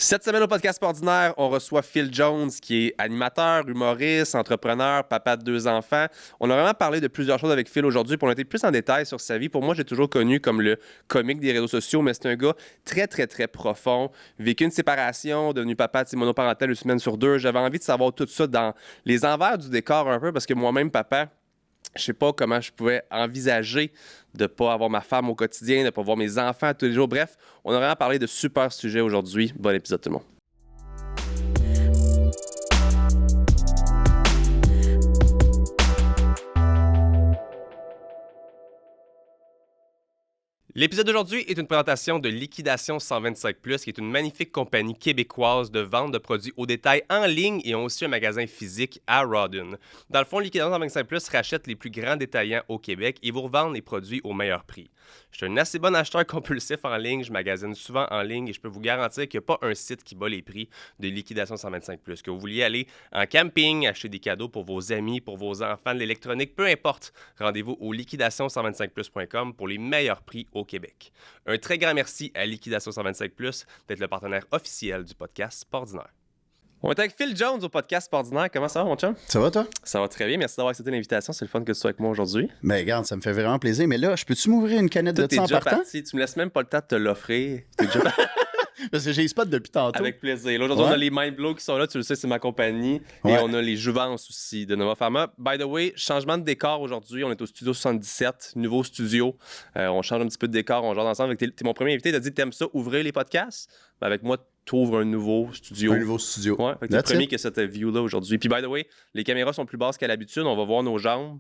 Cette semaine au podcast ordinaire, on reçoit Phil Jones, qui est animateur, humoriste, entrepreneur, papa de 2 enfants. On a vraiment parlé de plusieurs choses avec Phil aujourd'hui, pour on a été plus en détail sur sa vie. Pour moi, j'ai toujours connu comme le comique des réseaux sociaux, mais c'est un gars très, très, très profond. Vécu une séparation, devenu papa monoparental 1 semaine sur 2. J'avais envie de savoir tout ça dans les envers du décor un peu, parce que moi-même, papa, je sais pas comment je pouvais envisager de pas avoir ma femme au quotidien, de pas voir mes enfants tous les jours. Bref, on a vraiment parlé de super sujets aujourd'hui. Bon épisode tout le monde. L'épisode d'aujourd'hui est une présentation de Liquidation 125+, qui est une magnifique compagnie québécoise de vente de produits au détail en ligne et ont aussi un magasin physique à Rawdon. Dans le fond, Liquidation 125+ rachète les plus grands détaillants au Québec et vous revendent les produits au meilleur prix. Je suis un assez bon acheteur compulsif en ligne, je magasine souvent en ligne et je peux vous garantir qu'il n'y a pas un site qui bat les prix de Liquidation 125+. Que vous vouliez aller en camping, acheter des cadeaux pour vos amis, pour vos enfants, de l'électronique, peu importe. Rendez-vous au liquidation125plus.com pour les meilleurs prix au Québec. Un très grand merci à Liquidation 125+ d'être le partenaire officiel du podcast Sportdinaire. On est avec Phil Jones au podcast Sportdinaire. Comment ça va, mon chum? Ça va, toi? Ça va très bien. Merci d'avoir accepté l'invitation. C'est le fun que tu sois avec moi aujourd'hui. Ben, regarde, ça me fait vraiment plaisir. Mais là, peux-tu m'ouvrir une canette de thé en partant? Parti. Tu me laisses même pas le temps de te l'offrir. T'es déjà parti. Parce que j'ai les spots depuis tantôt. Avec plaisir. Là, aujourd'hui, on a les Mindblow qui sont là. Tu le sais, c'est ma compagnie. Et on a les Jouvence aussi de Nova Pharma. By the way, changement de décor aujourd'hui. On est au studio 77, nouveau studio. On change un petit peu de décor. On jase ensemble. T'es mon premier invité. T'as dit que t'aimes ça, ouvrir les podcasts. Ben, avec moi, t'ouvres un nouveau studio. Un nouveau studio. Ouais. Fait que t'es le premier qui a cette view-là aujourd'hui. Puis, by the way, les caméras sont plus basses qu'à l'habitude. On va voir nos jambes.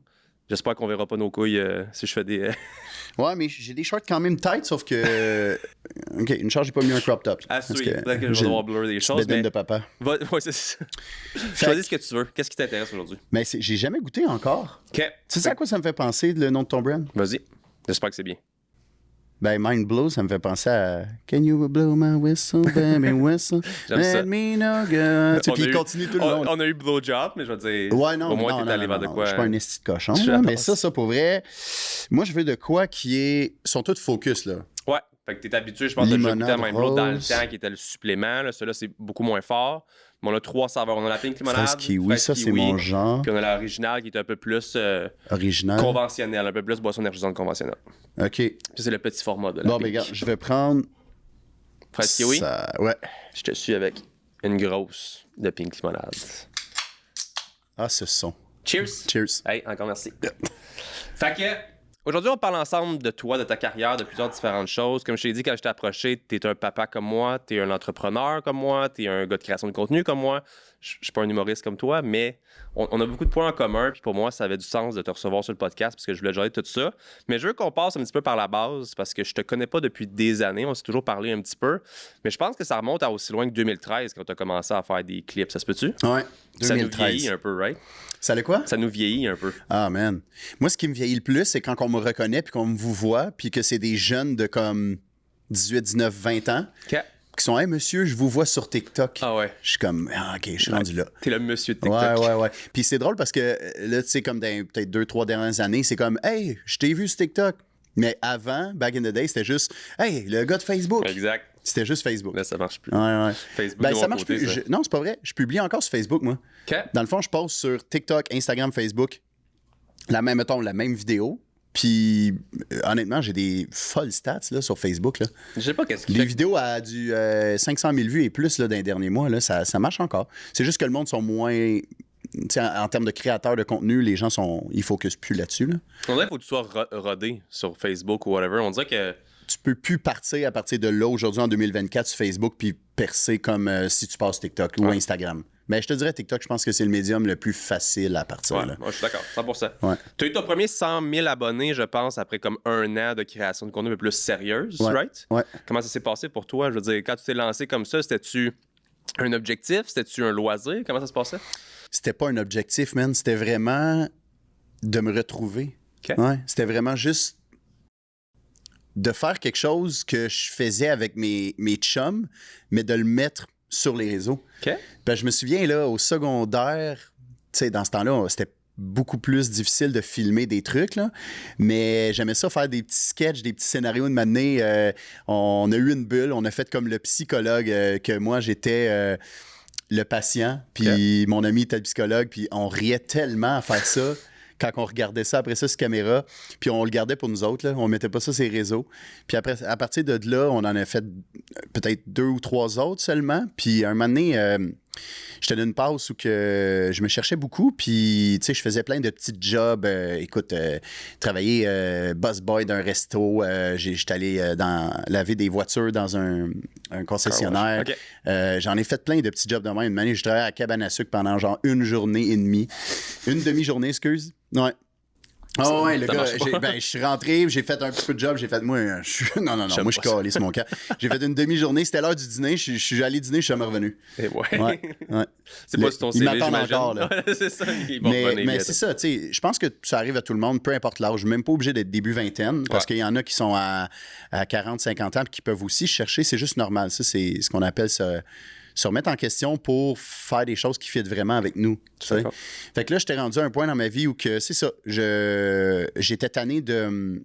J'espère qu'on verra pas nos couilles si je fais des... Ouais, mais j'ai des shorts quand même tight, sauf que... OK, une charge, j'ai pas mis un crop top. Ah, oui, peut-être que je vais devoir blur des choses, mais... de papa. Ouais, c'est ça. Choisis ce que tu veux. Qu'est-ce qui t'intéresse aujourd'hui? Mais j'ai jamais goûté encore. OK. Tu sais à quoi ça me fait penser, le nom de ton brand? Vas-y. J'espère que c'est bien. Ben, Mind Blow, ça me fait penser à Can you blow my whistle, baby whistle? J'aime ça. Let me know, girl. Puis il continue tout le long. On a eu blowjob, mais je vais dire. Ouais, non, au moins, non, t'es allé vers de quoi. Je suis pas un esti de cochon, là, mais ça, pour vrai, moi, je veux de quoi qui est. Ils sont tous focus, là. Ouais. Fait que t'es habitué, je pense, de goûter à Mind Blow dans le rose. temps qui était le supplément. Là. Celui-là, c'est beaucoup moins fort. Mais on a 3 saveurs. On a la Pink Limonade. Fraise kiwi, ça, c'est mon genre. Puis on a l'original qui est un peu plus original. Conventionnel, un peu plus boisson énergisante conventionnelle. OK. Puis c'est le petit format de la Bon, Pink. ben, regarde, je vais prendre. Fraise kiwi. Ça... Ouais. Je te suis avec une grosse de Pink Limonade. Ah, ce son. Cheers. Cheers. Hey, encore merci. Fait que, aujourd'hui, on parle ensemble de toi, de ta carrière, de plusieurs différentes choses. Comme je t'ai dit quand je t'ai approché, t'es un papa comme moi, t'es un entrepreneur comme moi, t'es un gars de création de contenu comme moi. Je suis pas un humoriste comme toi, mais on a beaucoup de points en commun. Puis pour moi, ça avait du sens de te recevoir sur le podcast parce que je voulais jaser tout ça. Mais je veux qu'on passe un petit peu par la base parce que je te connais pas depuis des années. On s'est toujours parlé un petit peu. Mais je pense que ça remonte à aussi loin que 2013 quand tu as commencé à faire des clips. Ça se peut-tu? Ouais. 2013. Ça nous vieillit un peu, right? Ça allait quoi? Ça nous vieillit un peu. Ah, man. Moi, ce qui me vieillit le plus, c'est quand on me reconnaît puis qu'on me vous voit puis que c'est des jeunes de comme 18, 19, 20 ans. OK. Qui sont, hey, monsieur, je vous vois sur TikTok. Ah ouais. Je suis comme, ah, OK, je suis rendu là. T'es le monsieur de TikTok. Ouais. Puis c'est drôle parce que là, tu sais, comme dans peut-être 2-3 dernières années, c'est comme, hey, je t'ai vu sur TikTok. Mais avant, back in the day, c'était juste, hey, le gars de Facebook. Exact. C'était juste Facebook. Là, ça marche plus. Ouais. Facebook, Ben, de ça mon marche côté, plus. ça. Non, c'est pas vrai. Je publie encore sur Facebook, moi. OK. Dans le fond, je poste sur TikTok, Instagram, Facebook, la même vidéo. Puis, honnêtement, j'ai des folles stats là, sur Facebook. Là. Je sais pas qu'est-ce qu'il Les fait. vidéos à du 500 000 vues et plus là, dans les derniers mois, là, ça marche encore. C'est juste que le monde sont moins... Tu sais, en termes de créateurs de contenu, les gens ils focusent plus là-dessus. Là. On dirait qu'il faut que tu sois rodé sur Facebook ou whatever. On dirait que... Tu peux plus partir à partir de là, aujourd'hui, en 2024, sur Facebook, puis percer comme si tu passes TikTok ou Instagram. Mais je te dirais, TikTok, je pense que c'est le médium le plus facile à partir. Ouais, là. moi, je suis d'accord, 100%. Ouais. Tu as eu ton premier 100 000 abonnés, je pense, après comme 1 an de création de contenu un peu plus sérieuse, Ouais. right? Ouais. Comment ça s'est passé pour toi? Je veux dire, quand tu t'es lancé comme ça, c'était-tu un objectif? C'était-tu un loisir? Comment ça se passait? C'était pas un objectif, man. C'était vraiment de me retrouver. OK. Ouais. C'était vraiment juste de faire quelque chose que je faisais avec mes chums, mais de le mettre sur les réseaux. OK. Ben, je me souviens, là, au secondaire, tu sais, dans ce temps-là, c'était beaucoup plus difficile de filmer des trucs, là. Mais j'aimais ça faire des petits sketchs, des petits scénarios de m'amener. On a eu une bulle, on a fait comme le psychologue que moi, j'étais le patient, puis mon ami était le psychologue, puis on riait tellement à faire ça. Quand on regardait ça, après ça, sur caméra, puis on le gardait pour nous autres, là. On mettait pas ça sur les réseaux. Puis après, à partir de là, on en a fait peut-être 2 ou 3 autres seulement. Puis un moment donné, j'étais dans une passe où que je me cherchais beaucoup, puis tu sais, je faisais plein de petits jobs. Écoute, travailler busboy d'un resto, j'étais allé laver des voitures dans un concessionnaire. Okay. J'en ai fait plein de petits jobs de même. Une année, je travaillais à Cabane à sucre pendant genre une journée et demie. Une demi-journée, excuse. Ouais. Ah ouais, le gars, je suis rentré, j'ai fait un petit peu de job, j'ai fait, moi, moi, je suis calé sur mon camp. J'ai fait une demi-journée, c'était l'heure du dîner, je suis allé dîner, je suis jamais revenu. Et ouais. C'est pas sur ton CV, ils m'attendent encore, là. C'est ça, mais c'est ça, tu sais, je pense que ça arrive à tout le monde, peu importe l'âge, même pas obligé d'être début vingtaine, parce qu'il y en a qui sont à 40, 50 ans, puis qui peuvent aussi chercher, c'est juste normal, ça, c'est ce qu'on appelle se remettre en question pour faire des choses qui fit vraiment avec nous. Fait que là, j'étais rendu à un point dans ma vie où que c'est ça. J'étais tanné de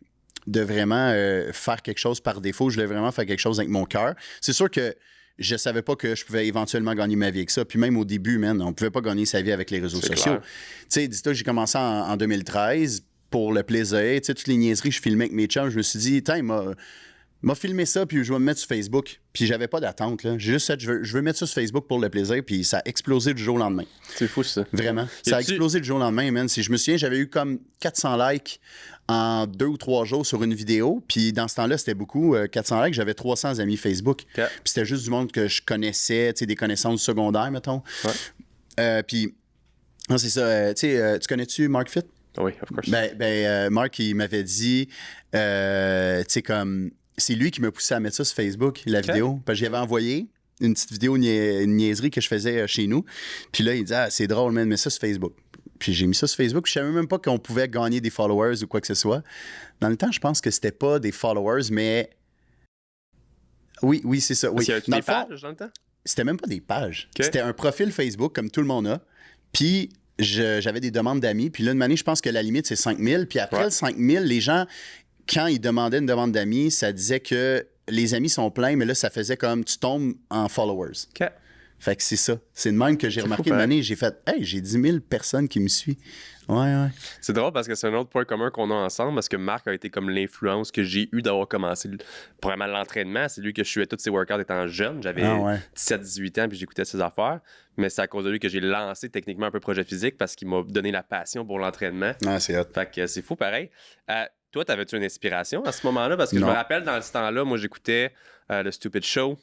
vraiment faire quelque chose par défaut. Je voulais vraiment faire quelque chose avec mon cœur. C'est sûr que je savais pas que je pouvais éventuellement gagner ma vie avec ça. Puis même au début, man, on pouvait pas gagner sa vie avec les réseaux sociaux. Tu sais, dis-toi que j'ai commencé en 2013 pour le plaisir. Tu sais, toutes les niaiseries que je filmais avec mes chums, je me suis dit, il m'a filmé ça, puis je vais me mettre sur Facebook. Puis j'avais pas d'attente, là. J'ai juste fait, je veux mettre ça sur Facebook pour le plaisir, puis ça a explosé du jour au lendemain. C'est fou, ça. Vraiment. Ça a explosé du jour au lendemain, man. Si je me souviens, j'avais eu comme 400 likes en 2 ou 3 jours sur une vidéo. Puis dans ce temps-là, c'était beaucoup. 400 likes, j'avais 300 amis Facebook. Puis c'était juste du monde que je connaissais, tu sais, des connaissances secondaires, mettons. Puis, non, c'est ça. Tu sais, tu connais-tu Mark Fit? Oui, of course. Mark, il m'avait dit, tu sais, comme... C'est lui qui m'a poussé à mettre ça sur Facebook, la vidéo. Parce que j'avais envoyé une petite vidéo, une niaiserie que je faisais chez nous. Puis là, il dit, c'est drôle, man, mets ça sur Facebook. Puis j'ai mis ça sur Facebook. Puis je savais même pas qu'on pouvait gagner des followers ou quoi que ce soit. Dans le temps, je pense que c'était pas des followers, mais... Oui, c'est ça. Oui. Parce qu'il y a des pages dans le temps? C'était même pas des pages. C'était un profil Facebook, comme tout le monde a. Puis... j'avais des demandes d'amis. Puis là, une année, je pense que la limite, c'est 5000. Puis après le 5000, les gens... Quand ils demandaient une demande d'amis, ça disait que les amis sont pleins, mais là, ça faisait comme tu tombes en followers. Fait que c'est ça. C'est de même que j'ai remarqué une année, j'ai fait, hey, j'ai 10 000 personnes qui me suivent. Ouais. C'est drôle parce que c'est un autre point commun qu'on a ensemble, parce que Marc a été comme l'influence que j'ai eue d'avoir commencé vraiment l'entraînement. C'est lui que je suivais tous ses workouts étant jeune. J'avais 17-18 ans puis j'écoutais ses affaires. Mais c'est à cause de lui que j'ai lancé techniquement un peu Projet Physique parce qu'il m'a donné la passion pour l'entraînement. C'est hot. Fait que c'est fou pareil. Toi, t'avais-tu une inspiration à ce moment-là? Parce que je me rappelle, dans ce temps-là, moi, j'écoutais le Stupid Show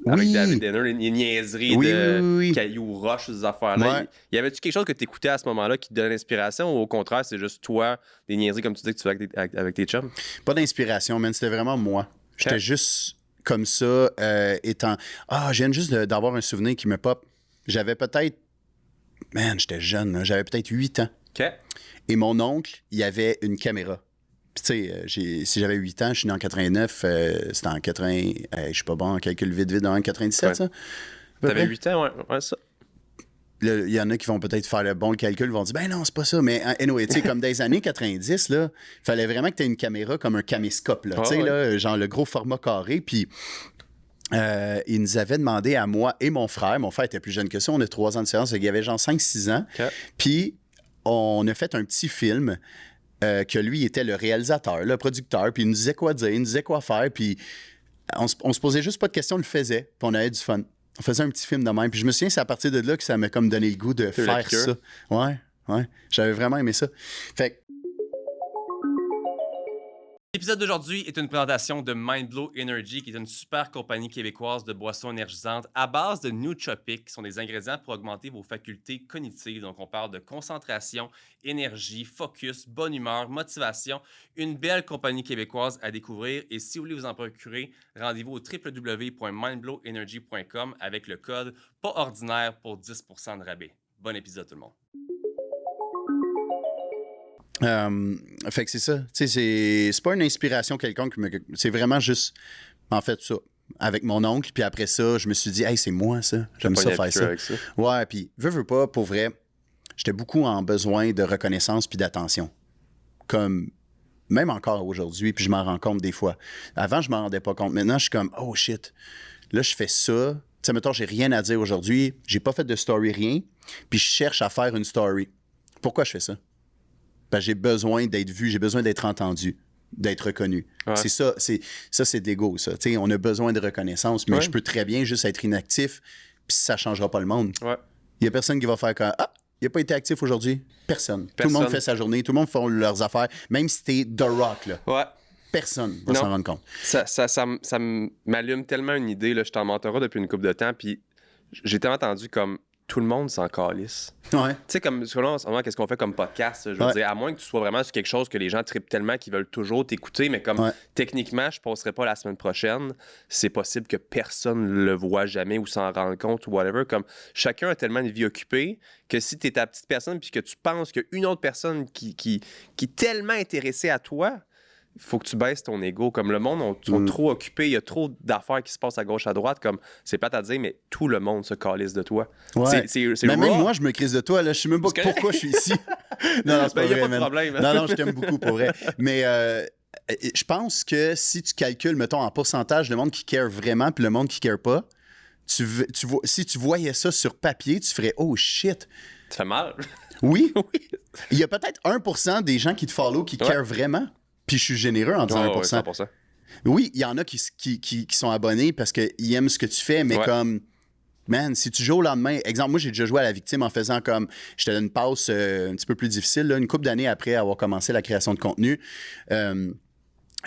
avec David Denner, les niaiseries de Caillou Roche, ces affaires-là. Y avait-tu quelque chose que t'écoutais à ce moment-là qui te donnait l'inspiration ou au contraire, c'est juste toi, des niaiseries comme tu dis que tu fais avec tes chums? Pas d'inspiration, man. C'était vraiment moi. J'étais juste comme ça, étant... je viens juste d'avoir un souvenir qui me pop. J'avais peut-être... Man, j'étais jeune, là. J'avais peut-être 8 ans. Et mon oncle, il avait une caméra. Puis, tu sais, si j'avais 8 ans, je suis né en 89, c'était en 80. Je suis pas bon en calcul vite, en 97, ça. T'avais 8 ans, ouais, ça. Il y en a qui vont peut-être faire le bon calcul, vont dire, ben non, c'est pas ça. Mais, anyway, tu sais, comme des années 90, là, il fallait vraiment que tu aies une caméra comme un caméscope, là. Tu sais, là, genre le gros format carré. Puis, il nous avait demandé à moi et mon frère était plus jeune que ça, on a 3 ans de différence, il y avait genre 5-6 ans. Puis, on a fait un petit film que lui était le réalisateur, le producteur, puis il nous disait quoi dire, il nous disait quoi faire, puis on se posait juste pas de questions, on le faisait, puis on avait du fun. On faisait un petit film de même, puis je me souviens, c'est à partir de là que ça m'a comme donné le goût de faire ça. Ouais, j'avais vraiment aimé ça. Fait que l'épisode d'aujourd'hui est une présentation de Mindblow Energy, qui est une super compagnie québécoise de boissons énergisantes à base de nootropics, qui sont des ingrédients pour augmenter vos facultés cognitives. Donc, on parle de concentration, énergie, focus, bonne humeur, motivation. Une belle compagnie québécoise à découvrir. Et si vous voulez vous en procurer, rendez-vous au www.mindblowenergy.com avec le code PASORDINAIRE pour 10% de rabais. Bon épisode, tout le monde. Fait que c'est ça. Tu sais, c'est pas une inspiration quelconque, c'est vraiment juste, en fait, ça. Avec mon oncle, puis après ça, je me suis dit, hey, c'est moi, ça. J'aime ça faire ça. Ouais, puis veux pas, pour vrai, j'étais beaucoup en besoin de reconnaissance puis d'attention. Comme, même encore aujourd'hui, puis je m'en rends compte des fois. Avant, je m'en rendais pas compte. Maintenant, je suis comme, oh shit, là, je fais ça. Tu sais, mettons, j'ai rien à dire aujourd'hui. J'ai pas fait de story, rien. Puis je cherche à faire une story. Pourquoi je fais ça? Ben, j'ai besoin d'être vu, j'ai besoin d'être entendu, d'être reconnu. Ouais. C'est ça, c'est de l'ego, ça. Tu sais, on a besoin de reconnaissance, mais je peux très bien juste être inactif, puis ça changera pas le monde. Ouais. Il y a personne qui va faire comme, ah, il n'a pas été actif aujourd'hui. Personne. Tout le monde fait sa journée, tout le monde fait leurs affaires, même si t'es The Rock, là. Ouais. Personne va s'en rendre compte. Ça m'allume tellement une idée. Là, je t'en mentorat depuis une couple de temps. Puis j'ai tellement entendu comme tout le monde s'en calisse. Ouais. Tu sais, comme selon en ce moment, qu'est-ce qu'on fait comme podcast? Je veux dire, à moins que tu sois vraiment sur quelque chose que les gens trippent tellement qu'ils veulent toujours t'écouter, mais comme techniquement, je ne posterai pas la semaine prochaine, c'est possible que personne le voit jamais ou s'en rende compte ou whatever. Comme chacun a tellement une vie occupée que si tu es ta petite personne puis que tu penses qu'une autre personne qui est tellement intéressée à toi, il faut que tu baisses ton ego. Comme le monde sont trop occupés, il y a trop d'affaires qui se passent à gauche, à droite. Comme c'est plate à dire, mais tout le monde se calisse de toi. Ouais. C'est mais même moi, je me crise de toi. Là. Je sais même pas pourquoi je suis ici. Non, c'est pas vrai, y a pas de problème. Non, je t'aime beaucoup, pour vrai. Mais je pense que si tu calcules, mettons, en pourcentage, le monde qui care vraiment puis le monde qui care pas, si tu voyais ça sur papier, tu ferais « Oh, shit! » Ça fait mal. Oui. Il y a peut-être 1% des gens qui te follow qui care vraiment. Puis je suis généreux en disant 1%. 100%. Oui, il y en a qui sont abonnés parce qu'ils aiment ce que tu fais, mais comme, man, si tu joues au lendemain, exemple, moi j'ai déjà joué à la victime en faisant comme, je te donne une passe un petit peu plus difficile, là, une couple d'années après avoir commencé la création de contenu.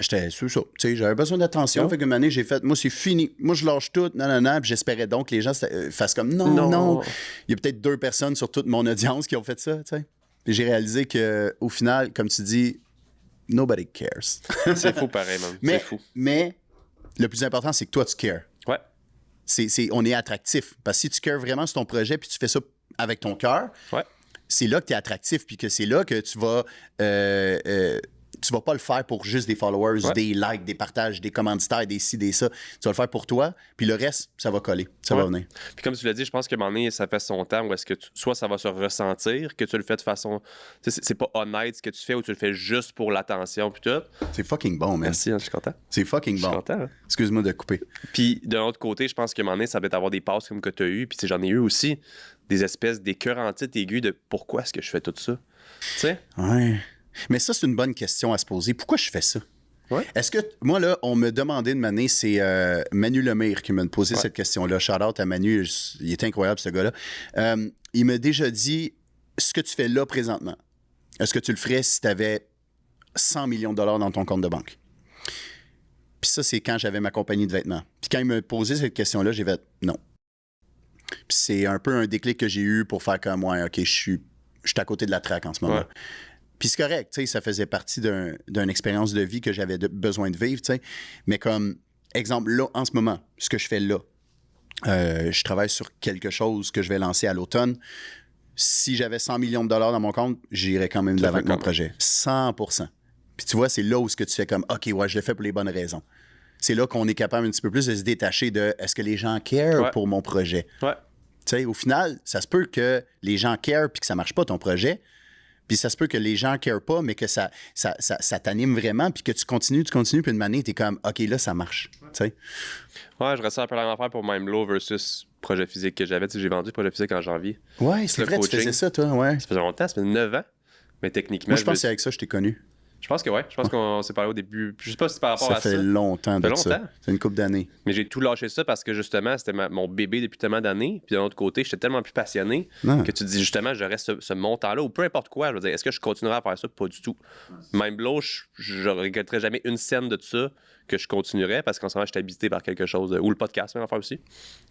J'étais sur ça, tu sais, j'avais besoin d'attention. Fait qu'une année, j'ai fait, moi, c'est fini. Moi, je lâche tout, non. Puis j'espérais donc que les gens fassent comme, non. Il y a peut-être 2 personnes sur toute mon audience qui ont fait ça, tu sais. Puis j'ai réalisé qu'au final, comme tu dis, nobody cares. C'est fou pareil, man. C'est fou. Mais le plus important, c'est que toi, tu cares. Ouais. On est attractif. Parce que si tu cares vraiment sur ton projet puis tu fais ça avec ton cœur, c'est là que tu es attractif puis que c'est là que tu vas... tu vas pas le faire pour juste des followers, des likes, des partages, des commanditaires, des ci, des ça. Tu vas le faire pour toi, puis le reste, ça va coller, ça va venir. Puis comme tu l'as dit, je pense qu'à un moment donné, ça fait son temps où est-ce que soit ça va se ressentir, que tu le fais de façon... C'est pas honnête ce que tu fais ou tu le fais juste pour l'attention puis tout. C'est fucking bon, man. Merci, je suis content. C'est fucking bon. Je suis content. Hein? Excuse-moi de couper. Puis de l'autre côté, je pense qu'à un moment donné, ça va être avoir des passes comme que tu as eu, puis j'en ai eu aussi, des espèces d'écœurantites aiguës de pourquoi est-ce que je fais tout ça. Tu sais? Ouais. Mais ça, c'est une bonne question à se poser. Pourquoi je fais ça? Ouais. Est-ce que, moi, là, on me demandait de m'amener, c'est Manu Lemire qui m'a posé cette question-là. Shout-out à Manu, il est incroyable, ce gars-là. Il m'a déjà dit, ce que tu fais là présentement, est-ce que tu le ferais si tu avais 100 millions de dollars dans ton compte de banque? Puis ça, c'est quand j'avais ma compagnie de vêtements. Puis quand il m'a posé cette question-là, j'ai fait non. Puis c'est un peu un déclic que j'ai eu pour faire comme, ouais, OK, je suis à côté de la traque en ce moment. Ouais. Puis c'est correct, tu sais, ça faisait partie d'une expérience de vie que j'avais besoin de vivre, tu sais. Mais comme exemple, là, en ce moment, ce que je fais là, je travaille sur quelque chose que je vais lancer à l'automne. Si j'avais 100 millions de dollars dans mon compte, j'irais quand même de l'avant avec mon projet. 100%. Puis tu vois, c'est là où ce que tu fais comme, OK, ouais, je le fais pour les bonnes raisons. C'est là qu'on est capable un petit peu plus de se détacher de est-ce que les gens care pour mon projet? Ouais. Tu sais, au final, ça se peut que les gens care puis que ça marche pas ton projet. Puis ça se peut que les gens ne carent pas, mais que ça t'anime vraiment, puis que tu continues, puis une année, t'es comme, OK, là, ça marche. Ouais, je ressens un peu la même affaire pour MindBlow versus projet physique que j'avais. Tu sais, j'ai vendu projet physique en janvier. Ouais, c'est vrai, tu faisais ça, toi, ouais. Ça faisait longtemps, ça fait 9 ans. Mais techniquement... Moi, je pense que c'est avec ça que je t'ai connu. Je pense que oui. Je pense qu'on s'est parlé au début. Je sais pas si c'est par rapport à ça. Ça fait longtemps de ça. C'est une couple d'années. Mais j'ai tout lâché ça parce que justement, c'était mon bébé depuis tellement d'années. Puis de l'autre côté, j'étais tellement plus passionné que tu dis justement, je reste ce montant-là ou peu importe quoi. Je veux dire, est-ce que je continuerai à faire ça? Pas du tout. MindBlow, je regretterai jamais une scène de ça que je continuerais parce qu'en ce moment, je suis habité par quelque chose. Ou le podcast, même affaire aussi.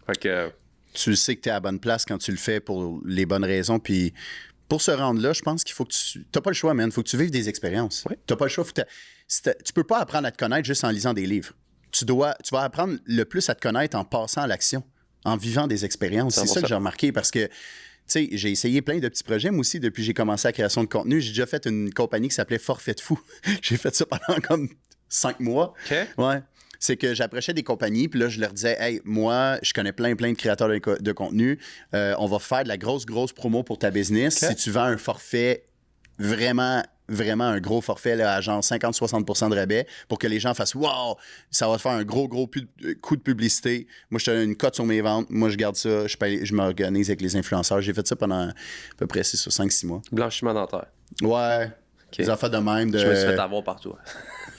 Fait que... Tu sais que tu es à la bonne place quand tu le fais pour les bonnes raisons. Puis. Pour se rendre là, je pense qu'il faut que tu... T'as pas le choix, man. Il faut que tu vives des expériences. Oui. T'as pas le choix. Tu peux pas apprendre à te connaître juste en lisant des livres. Tu vas apprendre le plus à te connaître en passant à l'action, en vivant des expériences. C'est ça que j'ai remarqué parce que, tu sais, j'ai essayé plein de petits projets, moi aussi, depuis que j'ai commencé la création de contenu. J'ai déjà fait une compagnie qui s'appelait Forfait de fou. J'ai fait ça pendant comme 5 mois. OK. Ouais. c'est que j'approchais des compagnies, puis là, je leur disais, hey, moi, je connais plein de créateurs de contenu. On va faire de la grosse promo pour ta business. Okay. Si tu vends un forfait vraiment un gros forfait là, à genre 50-60% de rabais pour que les gens fassent wow, ça va te faire un gros coup de publicité. Moi, je te donne une cote sur mes ventes. Moi, je garde ça. Je m'organise avec les influenceurs. J'ai fait ça pendant à peu près 5-6 mois. Blanchiment dentaire. Ouais. Okay. Des affaires de même. Je me suis fait avoir par toi.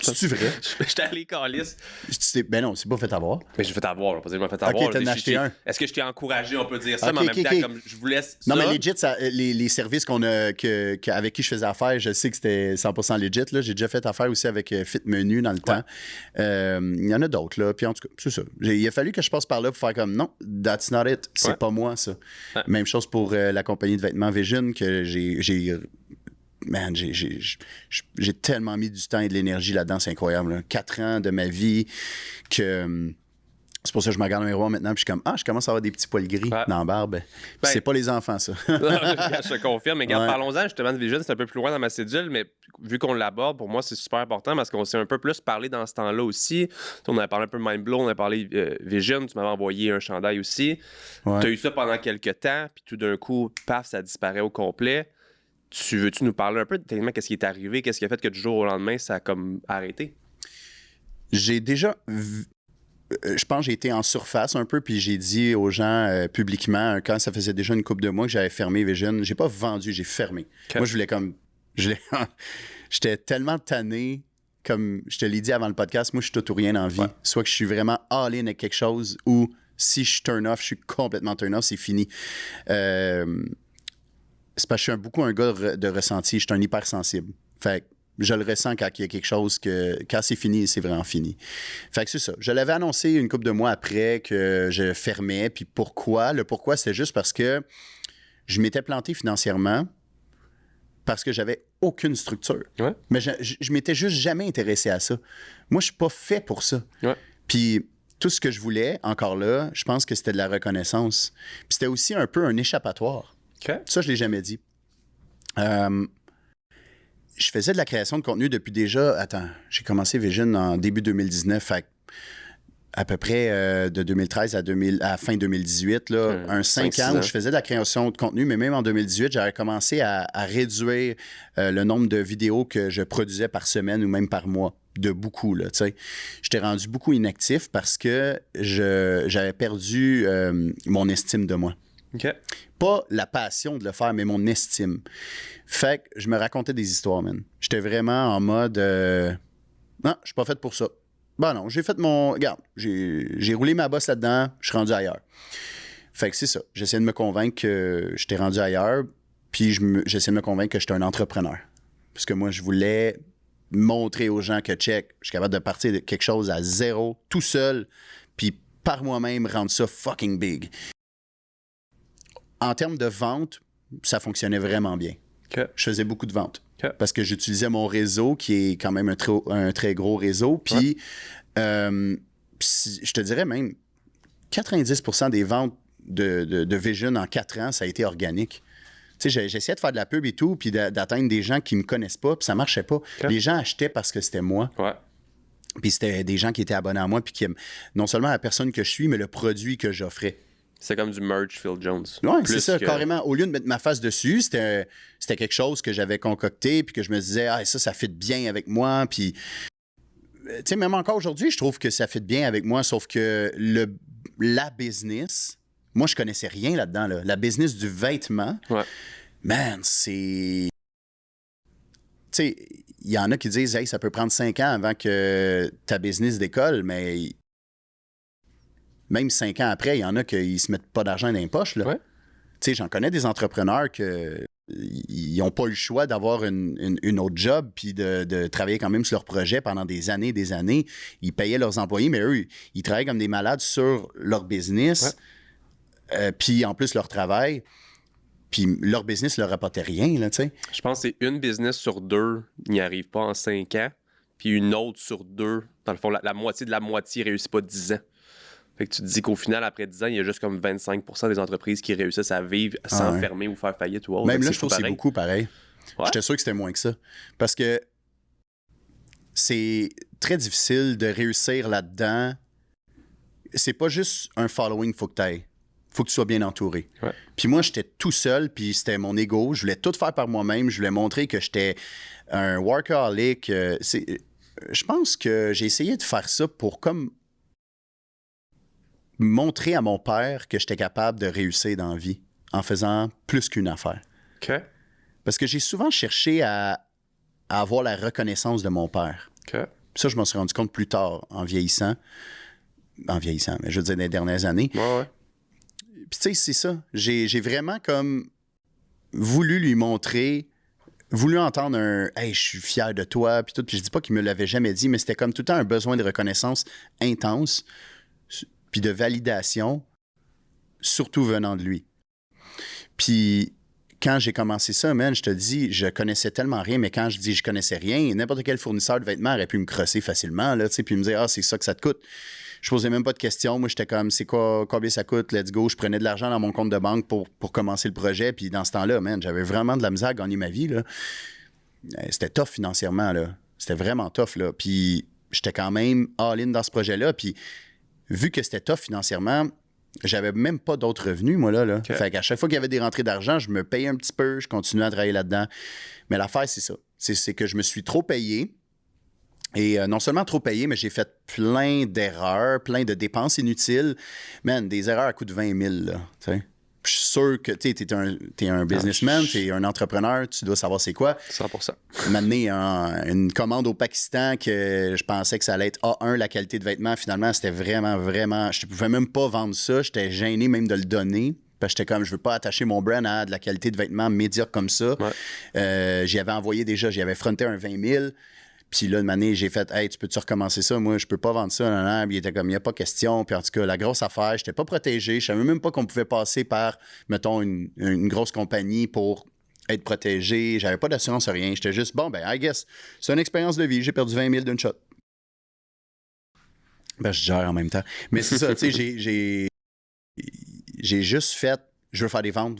C'est-tu vrai? J'étais allé calice. Ben non, c'est pas fait avoir. Mais je vais t'avoir, pas dire je m'ai fait avoir. Ok, t'en as acheté un. Est-ce que je t'ai encouragé, on peut dire ça, mais en même temps, comme je vous laisse. Non, mais legit, les services avec qui je faisais affaire, je sais que c'était 100% legit. Là. J'ai déjà fait affaire aussi avec Fit Menu dans le temps. Il y en a d'autres, là. Puis en tout cas, c'est ça. Il a fallu que je passe par là pour faire comme non, that's not it. C'est pas moi, ça. Ouais. Même chose pour la compagnie de vêtements Vision que j'ai tellement mis du temps et de l'énergie là-dedans, c'est incroyable. Là. 4 ans de ma vie que... C'est pour ça que je me regarde dans le miroir maintenant, puis je suis comme, je commence à avoir des petits poils gris dans la barbe. C'est pas les enfants, ça. Je te confirme, mais regarde, parlons-en justement de Vision, c'est un peu plus loin dans ma cédule, mais vu qu'on l'aborde, pour moi, c'est super important parce qu'on s'est un peu plus parlé dans ce temps-là aussi. On avait parlé un peu de Mindblow, on a parlé Vision, tu m'avais envoyé un chandail aussi. Tu as eu ça pendant quelques temps, puis tout d'un coup, paf, ça disparaît au complet. Veux-tu nous parler un peu de qu'est-ce qui est arrivé, qu'est-ce qui a fait que du jour au lendemain, ça a comme arrêté? J'ai déjà... Je pense que j'ai été en surface un peu, puis j'ai dit aux gens publiquement, quand ça faisait déjà une couple de mois que j'avais fermé Vision, j'ai pas vendu, j'ai fermé. Okay. Moi, je voulais comme... J'étais tellement tanné, comme je te l'ai dit avant le podcast, moi, je suis tout ou rien dans la vie. Ouais. Soit que je suis vraiment all-in avec quelque chose, ou si je turn off, je suis complètement turn off, c'est fini. C'est parce que je suis beaucoup un gars de ressenti. Je suis un hypersensible. Fait que je le ressens quand il y a quelque chose que... Quand c'est fini, c'est vraiment fini. Fait que c'est ça. Je l'avais annoncé une couple de mois après que je fermais. Puis pourquoi? Le pourquoi, c'était juste parce que je m'étais planté financièrement parce que j'avais aucune structure. Ouais. Mais je m'étais juste jamais intéressé à ça. Moi, je suis pas fait pour ça. Ouais. Puis... Tout ce que je voulais, encore là, je pense que c'était de la reconnaissance. Puis c'était aussi un peu un échappatoire. Okay. Ça, je ne l'ai jamais dit. Je faisais de la création de contenu depuis déjà... Attends, j'ai commencé Vision en début 2019, à peu près de 2013 à fin 2018, là, un 5 ans où je faisais de la création de contenu, mais même en 2018, j'avais commencé à réduire le nombre de vidéos que je produisais par semaine ou même par mois. De beaucoup, là, tu sais. J'étais rendu beaucoup inactif parce que j'avais perdu mon estime de moi. Okay. Pas la passion de le faire, mais mon estime. Fait que je me racontais des histoires, man. J'étais vraiment en mode... non, je suis pas fait pour ça. Ben non, j'ai fait mon... Regarde, j'ai roulé ma bosse là-dedans, je suis rendu ailleurs. Fait que c'est ça. J'essayais de me convaincre que j'étais rendu ailleurs, puis j'essayais de me convaincre que j'étais un entrepreneur. Parce que moi, je voulais montrer aux gens que, check, je suis capable de partir de quelque chose à zéro, tout seul, puis par moi-même rendre ça fucking big. En termes de vente, ça fonctionnait vraiment bien. Okay. Je faisais beaucoup de ventes. Okay. Parce que j'utilisais mon réseau, qui est quand même un très gros réseau. Puis, je te dirais même, 90% des ventes de Vision en 4 ans, ça a été organique. Tu sais, j'essayais de faire de la pub et tout, puis d'atteindre des gens qui me connaissent pas, puis ça marchait pas. Okay. Les gens achetaient parce que c'était moi. Ouais. Puis c'était des gens qui étaient abonnés à moi, puis qui aiment non seulement la personne que je suis, mais le produit que j'offrais. C'est comme du merch Phil Jones. Oui, c'est ça, carrément. Au lieu de mettre ma face dessus, c'était quelque chose que j'avais concocté, puis que je me disais, ça fit bien avec moi. Puis, tu sais, même encore aujourd'hui, je trouve que ça fit bien avec moi, sauf que la business, moi, je connaissais rien là-dedans. Là. La business du vêtement, man, c'est... Tu sais, il y en a qui disent, hey, ça peut prendre 5 ans avant que ta business décolle, mais... Même 5 ans après, il y en a qui se mettent pas d'argent dans les poches. Là. Ouais. Tu sais, j'en connais des entrepreneurs qui n'ont pas eu le choix d'avoir une autre job puis de travailler quand même sur leur projet pendant des années. Ils payaient leurs employés, mais eux, ils travaillaient comme des malades sur leur business. Ouais. Puis en plus, leur travail. Puis leur business leur rapportait rien, là, tu sais. Je pense que c'est une business sur 2 n'y arrive pas en 5 ans. Puis une autre sur 2, dans le fond, la moitié de la moitié réussit pas 10 ans. Fait que tu te dis qu'au final, après 10 ans, il y a juste comme 25% des entreprises qui réussissent à vivre sans fermer ou faire faillite ou autre. Même là, je trouve que c'est beaucoup pareil. Ouais. J'étais sûr que c'était moins que ça. Parce que c'est très difficile de réussir là-dedans. C'est pas juste un following, faut que tu ailles. Faut que tu sois bien entouré. Ouais. Puis moi, j'étais tout seul, puis c'était mon ego. Je voulais tout faire par moi-même. Je voulais montrer que j'étais un workaholic. Je pense que j'ai essayé de faire ça pour comme montrer à mon père que j'étais capable de réussir dans la vie en faisant plus qu'une affaire. OK. Parce que j'ai souvent cherché à avoir la reconnaissance de mon père. OK. Ça, je m'en suis rendu compte plus tard, en vieillissant, mais je veux dire, dans les dernières années. Ouais. Puis tu sais, c'est ça. J'ai vraiment comme voulu lui montrer, voulu entendre un « Hey, je suis fier de toi », puis tout. Puis je dis pas qu'il me l'avait jamais dit, mais c'était comme tout le temps un besoin de reconnaissance intense, puis de validation, surtout venant de lui. Puis quand j'ai commencé ça, man, je te dis, je connaissais tellement rien, mais quand je dis je connaissais rien, n'importe quel fournisseur de vêtements aurait pu me crosser facilement, là, tu sais, puis me dire « Ah, c'est ça que ça te coûte ». Je posais même pas de questions. Moi, j'étais comme, c'est quoi, combien ça coûte? Let's go. Je prenais de l'argent dans mon compte de banque pour commencer le projet. Puis dans ce temps-là, man, j'avais vraiment de la misère à gagner ma vie, là. C'était tough financièrement, là. C'était vraiment tough, là. Puis j'étais quand même all-in dans ce projet-là. Puis vu que c'était tough financièrement, j'avais même pas d'autres revenus, moi, là. Okay. Fait qu'à chaque fois qu'il y avait des rentrées d'argent, je me payais un petit peu, je continuais à travailler là-dedans. Mais l'affaire, c'est ça. C'est que je me suis trop payé. Et non seulement trop payé, mais j'ai fait plein d'erreurs, plein de dépenses inutiles. Man, des erreurs à coût de 20 000, là, tu sais. Je suis sûr que tu es un businessman, tu es un entrepreneur, tu dois savoir c'est quoi. 100%. M'amener une commande au Pakistan que je pensais que ça allait être A1, la qualité de vêtements. Finalement, c'était vraiment, vraiment... Je ne pouvais même pas vendre ça. J'étais gêné même de le donner. Parce que j'étais comme, je veux pas attacher mon brand à de la qualité de vêtements médiocre comme ça. Ouais. J'y avais envoyé déjà, j'y avais fronté un 20 000. Puis là, une année, j'ai fait « Hey, tu peux-tu recommencer ça? Moi, je peux pas vendre ça. » Puis il était comme « Il n'y a pas question. » Puis en tout cas, la grosse affaire, je n'étais pas protégé. Je savais même pas qu'on pouvait passer par, mettons, une grosse compagnie pour être protégé. J'avais pas d'assurance, rien. J'étais juste « Bon, ben, I guess, c'est une expérience de vie. J'ai perdu 20 000 d'une shot. » Ben, je gère en même temps. Mais c'est ça, tu sais, j'ai juste fait... Je veux faire des ventes.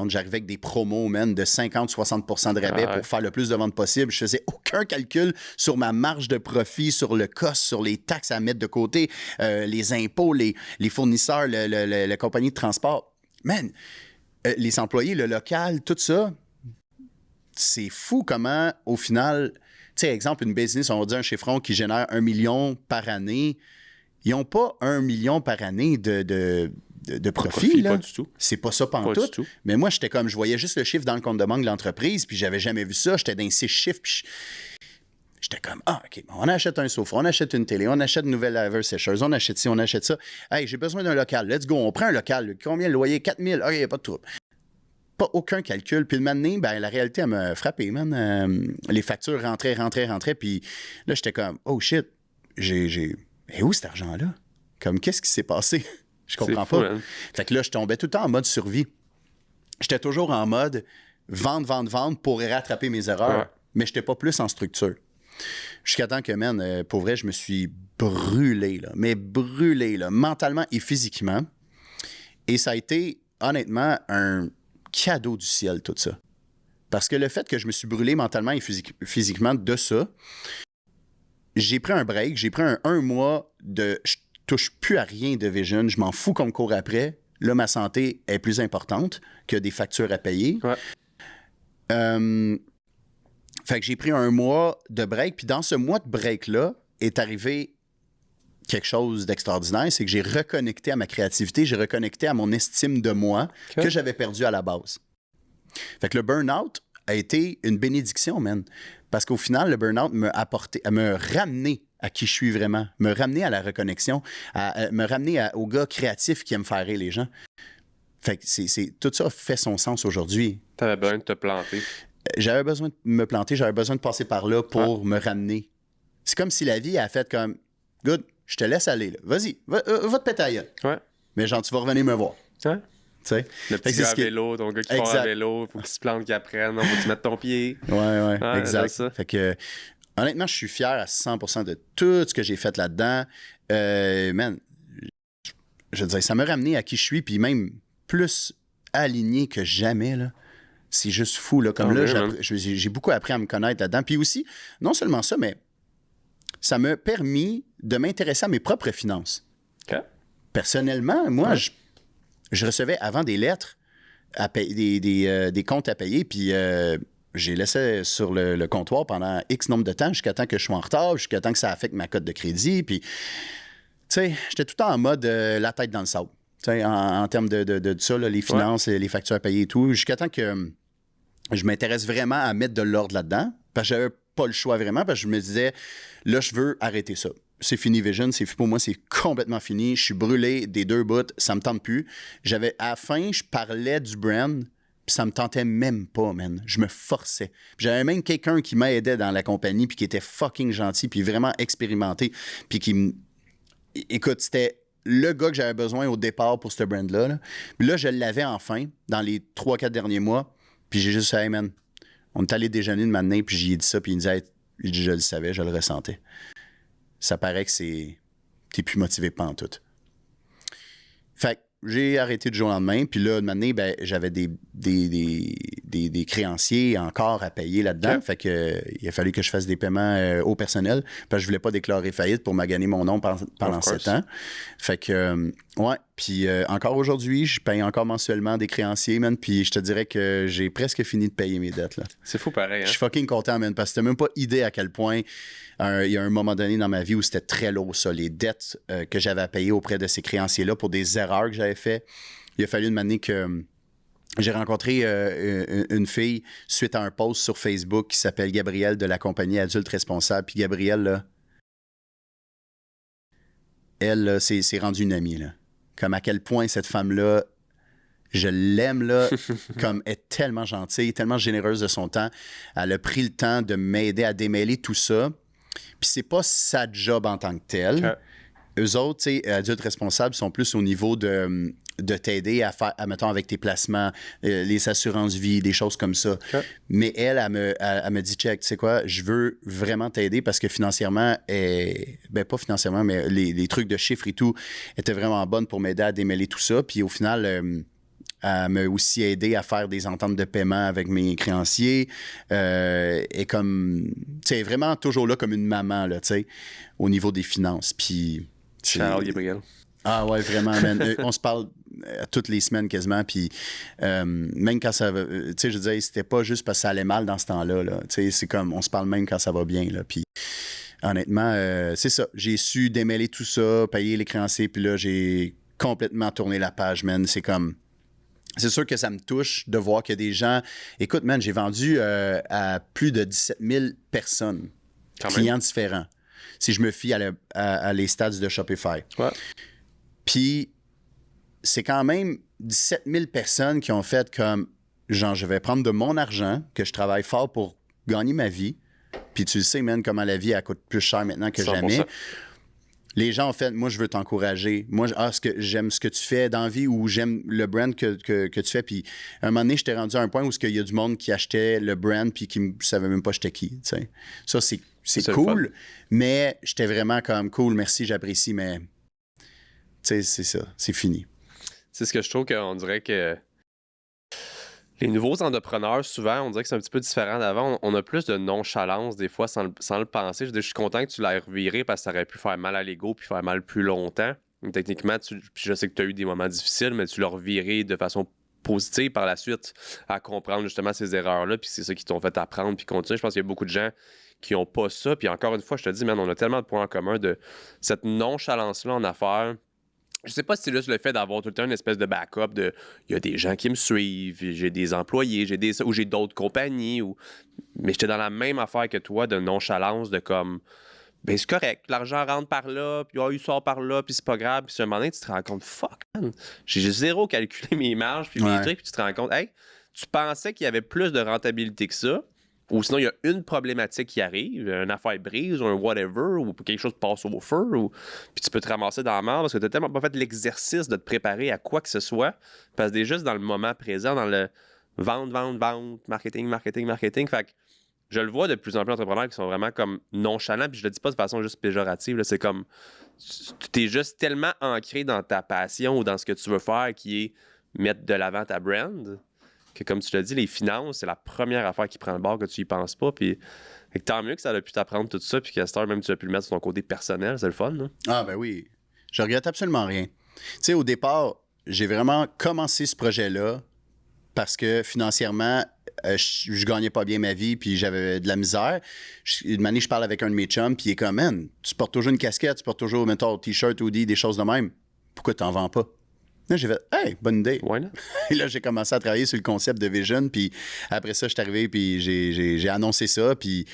J'arrivais avec des promos, man, de 50-60% de rabais pour faire le plus de ventes possible. Je faisais aucun calcul sur ma marge de profit, sur le cost, sur les taxes à mettre de côté, les impôts, les fournisseurs, la compagnie de transport. Man, les employés, le local, tout ça, c'est fou comment, au final, tu sais, exemple, une business, on va dire un chiffron qui génère 1 million par année, ils n'ont pas 1 million par année de profit, là. Pas du tout. C'est pas ça pantoute. Mais moi, j'étais comme, je voyais juste le chiffre dans le compte de banque de l'entreprise, puis j'avais jamais vu ça. J'étais dans 6 chiffres, puis j'étais comme, ah, OK, on achète un sofa, on achète une télé, on achète une nouvelle laveuse sécheuse, on achète ci, on achète ça. Hey, j'ai besoin d'un local, let's go, on prend un local. Combien le loyer? 4 000. OK, il n'y a pas de trouble. Pas aucun calcul. Puis le matin, ben, la réalité, elle m'a frappé, man. Les factures rentraient, puis là, j'étais comme, oh shit, mais où cet argent-là? Comme, qu'est-ce qui s'est passé? Je comprends pas. Hein? Fait que là, je tombais tout le temps en mode survie. J'étais toujours en mode vendre pour rattraper mes erreurs, mais je n'étais pas plus en structure. Jusqu'à temps que, man, pour vrai, je me suis brûlé, là, mentalement et physiquement. Et ça a été, honnêtement, un cadeau du ciel, tout ça. Parce que le fait que je me suis brûlé mentalement et physiquement de ça, j'ai pris un break, j'ai pris un mois de... touche plus à rien de Vision. Je m'en fous qu'on me court après. Là, ma santé est plus importante que des factures à payer. Ouais. Fait que j'ai pris un mois de break. Puis dans ce mois de break-là est arrivé quelque chose d'extraordinaire. C'est que j'ai reconnecté à ma créativité. J'ai reconnecté à mon estime de moi que j'avais perdu à la base. Fait que le burn-out a été une bénédiction, man. Parce qu'au final, le burn-out m'a ramené à qui je suis vraiment, me ramener à la reconnexion, me ramener au gars créatif qui aime faire rire les gens. Fait que tout ça fait son sens aujourd'hui. T'avais besoin de te planter. J'avais besoin de me planter, j'avais besoin de passer par là pour me ramener. C'est comme si la vie a fait comme, good, je te laisse aller, là. Vas-y, va te péter à gueule. Ouais. Mais genre, tu vas revenir me voir. Ouais. T'sais? Le petit gars à vélo, ton gars qui part à vélo, faut qu'il se plante, qu'il apprenne, faut que tu mettes ton pied. Ouais, exact. Ça. Fait que, honnêtement, je suis fier à 100% de tout ce que j'ai fait là-dedans. Man, je veux dire, ça m'a ramené à qui je suis, puis même plus aligné que jamais, là. C'est juste fou, là. Comme j'ai beaucoup appris à me connaître là-dedans. Puis aussi, non seulement ça, mais ça m'a permis de m'intéresser à mes propres finances. OK. Personnellement, moi, je recevais avant des lettres, des comptes à payer, puis j'ai laissé sur le comptoir pendant X nombre de temps, jusqu'à temps que je sois en retard, jusqu'à temps que ça affecte ma cote de crédit. Puis, tu sais, j'étais tout le temps en mode la tête dans le sable. Tu sais, en termes de ça, là, les finances, les factures à payer et tout, jusqu'à temps que je m'intéresse vraiment à mettre de l'ordre là-dedans, parce que j'avais pas le choix vraiment, parce que je me disais, là, je veux arrêter ça. C'est fini, Vision. Pour moi, c'est complètement fini. Je suis brûlé des deux bouts. Ça me tente plus. À la fin, je parlais du brand, puis ça me tentait même pas, man. Je me forçais. Puis j'avais même quelqu'un qui m'aidait dans la compagnie, puis qui était fucking gentil, puis vraiment expérimenté, puis Écoute, c'était le gars que j'avais besoin au départ pour ce brand-là. Là. Puis là, je l'avais enfin, dans les 3-4 derniers mois, puis j'ai juste dit, hey, man, on est allé déjeuner de matin, puis j'y ai dit ça, puis il me disait, hey, je le savais, je le ressentais. Ça paraît que t'es plus motivé pantoute. Fait que j'ai arrêté du jour au lendemain. Puis là, de m'amener, ben, j'avais des créanciers encore à payer là-dedans. Okay. Fait que il a fallu que je fasse des paiements au personnel. Parce que je voulais pas déclarer faillite pour maganer mon nom pendant 7 ans. Fait que, ouais. Puis encore aujourd'hui, je paye encore mensuellement des créanciers, man. Puis je te dirais que j'ai presque fini de payer mes dettes, là. C'est fou pareil, hein? Je suis fucking content, man. Parce que t'as même pas idée à quel point il y a un moment donné dans ma vie où c'était très lourd, ça. Les dettes que j'avais à payer auprès de ces créanciers-là pour des erreurs que j'avais faites. Il a fallu une année que j'ai rencontré une fille suite à un post sur Facebook qui s'appelle Gabrielle de la compagnie Adulte Responsable. Puis Gabrielle, là, elle, là, c'est rendu une amie, là. Comme à quel point cette femme-là, je l'aime, là, comme elle est tellement gentille, tellement généreuse de son temps. Elle a pris le temps de m'aider à démêler tout ça. Puis c'est pas sa job en tant que telle. Okay. Eux autres, tu sais, adultes responsables, sont plus au niveau de t'aider à faire, mettons, avec tes placements, les assurances vie, des choses comme ça. Okay. Mais elle me dit, check, tu sais quoi, je veux vraiment t'aider parce que financièrement, ben pas financièrement, mais les trucs de chiffres et tout étaient vraiment bonnes pour m'aider à démêler tout ça. Puis au final, elle m'a aussi aidé à faire des ententes de paiement avec mes créanciers. Et comme, tu sais, vraiment toujours là comme une maman, là, tu sais, au niveau des finances. Puis. Charles Gabriel. Ah ouais, vraiment, man. On se parle toutes les semaines quasiment. Puis même quand ça va. Tu sais, je disais, c'était pas juste parce que ça allait mal dans ce temps-là. Là. Tu sais, c'est comme, on se parle même quand ça va bien, là. Puis. Honnêtement, c'est ça. J'ai su démêler tout ça, payer les créanciers, puis là, j'ai complètement tourné la page, man. C'est comme. C'est sûr que ça me touche de voir qu'il y a des gens... Écoute, man, j'ai vendu à plus de 17 000 personnes, clients différents, si je me fie à les stats de Shopify. Ouais. Puis, c'est quand même 17 000 personnes qui ont fait comme, genre, je vais prendre de mon argent, que je travaille fort pour gagner ma vie, puis tu le sais, man, comment la vie, elle coûte plus cher maintenant que 100%. Jamais. Les gens ont fait, moi, je veux t'encourager. Moi, j'aime ce que tu fais dans la vie ou j'aime le brand que tu fais. Puis, à un moment donné, je t'ai rendu à un point où il y a du monde qui achetait le brand puis qui ne savait même pas j'étais qui. T'sais. Ça, c'est cool. Mais j'étais vraiment comme cool, merci, j'apprécie, mais c'est ça, c'est fini. C'est ce que je trouve qu'on dirait que les nouveaux entrepreneurs, souvent, on dirait que c'est un petit peu différent d'avant. On a plus de nonchalance, des fois, sans le penser. Je suis content que tu l'aies reviré parce que ça aurait pu faire mal à l'ego puis faire mal plus longtemps. Donc, techniquement, je sais que tu as eu des moments difficiles, mais tu l'as reviré de façon positive par la suite à comprendre justement ces erreurs-là. Puis c'est ça qui t'ont fait apprendre puis continuer. Je pense qu'il y a beaucoup de gens qui n'ont pas ça. Puis encore une fois, je te dis, man, on a tellement de points en commun de cette nonchalance-là en affaires. Je sais pas si c'est juste le fait d'avoir tout le temps une espèce de backup de il y a des gens qui me suivent, j'ai des employés, ou j'ai d'autres compagnies, mais j'étais dans la même affaire que toi de nonchalance, de comme ben c'est correct, l'argent rentre par là, puis il sort par là, puis c'est pas grave, puis à un moment donné, tu te rends compte, fuck, man, j'ai zéro calculé mes marges, puis mes trucs, puis tu te rends compte, hey, tu pensais qu'il y avait plus de rentabilité que ça. Ou sinon, il y a une problématique qui arrive, une affaire brise ou un whatever, ou quelque chose passe au feu, puis tu peux te ramasser dans la merde parce que tu n'as tellement pas fait l'exercice de te préparer à quoi que ce soit, parce que t'es juste dans le moment présent, dans le vente, marketing. Fait que je le vois de plus en plus d'entrepreneurs qui sont vraiment comme nonchalants, puis je le dis pas de façon juste péjorative, là, c'est comme, tu es juste tellement ancré dans ta passion ou dans ce que tu veux faire qui est mettre de l'avant ta brand, que, comme tu l'as dit, les finances, c'est la première affaire qui prend le bord que tu y penses pas. Puis fait que tant mieux que ça a pu t'apprendre tout ça, puis qu'à cette heure, même tu as pu le mettre sur ton côté personnel. C'est le fun, là. Ah, ben oui. Je regrette absolument rien. Tu sais, au départ, j'ai vraiment commencé ce projet-là parce que financièrement, je gagnais pas bien ma vie, puis j'avais de la misère. Une année, je parle avec un de mes chums, puis il est comme, man, tu portes toujours une casquette, tu portes toujours, mettons, t-shirt, hoodie, des choses de même. Pourquoi t'en vends pas? Là, j'ai fait, hey, bonne idée. Ouais, là. Et là, j'ai commencé à travailler sur le concept de Vision, puis après ça, je suis arrivé, puis j'ai annoncé ça, puis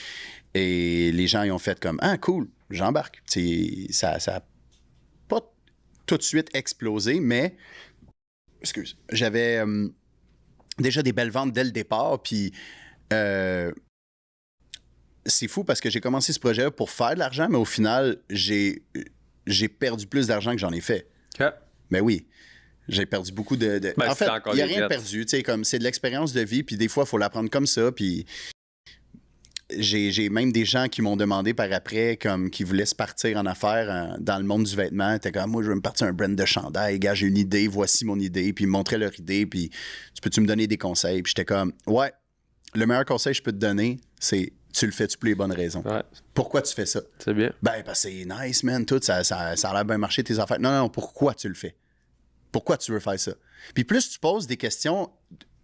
et les gens, ils ont fait comme, ah, cool, j'embarque. Tu sais, ça a pas tout de suite explosé, mais, excuse, j'avais déjà des belles ventes dès le départ, puis c'est fou parce que j'ai commencé ce projet pour faire de l'argent, mais au final, j'ai perdu plus d'argent que j'en ai fait. OK. Mais oui. J'ai perdu beaucoup de... Ben, en fait, il n'y a rien de dettes. perdu. Comme c'est de l'expérience de vie, puis des fois, il faut l'apprendre comme ça. Puis j'ai même des gens qui m'ont demandé par après, comme qui voulaient se partir en affaires dans le monde du vêtement. T'es comme, moi, je veux me partir un brand de chandail. Gars, j'ai une idée, voici mon idée. Puis ils me montraient leur idée, puis tu peux-tu me donner des conseils? Puis j'étais comme, ouais, le meilleur conseil que je peux te donner, c'est tu le fais-tu pour les bonnes raisons. Ouais. Pourquoi tu fais ça? C'est bien. Ben, parce que c'est nice, man, tout. Ça a l'air bien marché, tes affaires. Non, non, pourquoi tu le fais? Pourquoi tu veux faire ça? Puis plus tu poses des questions,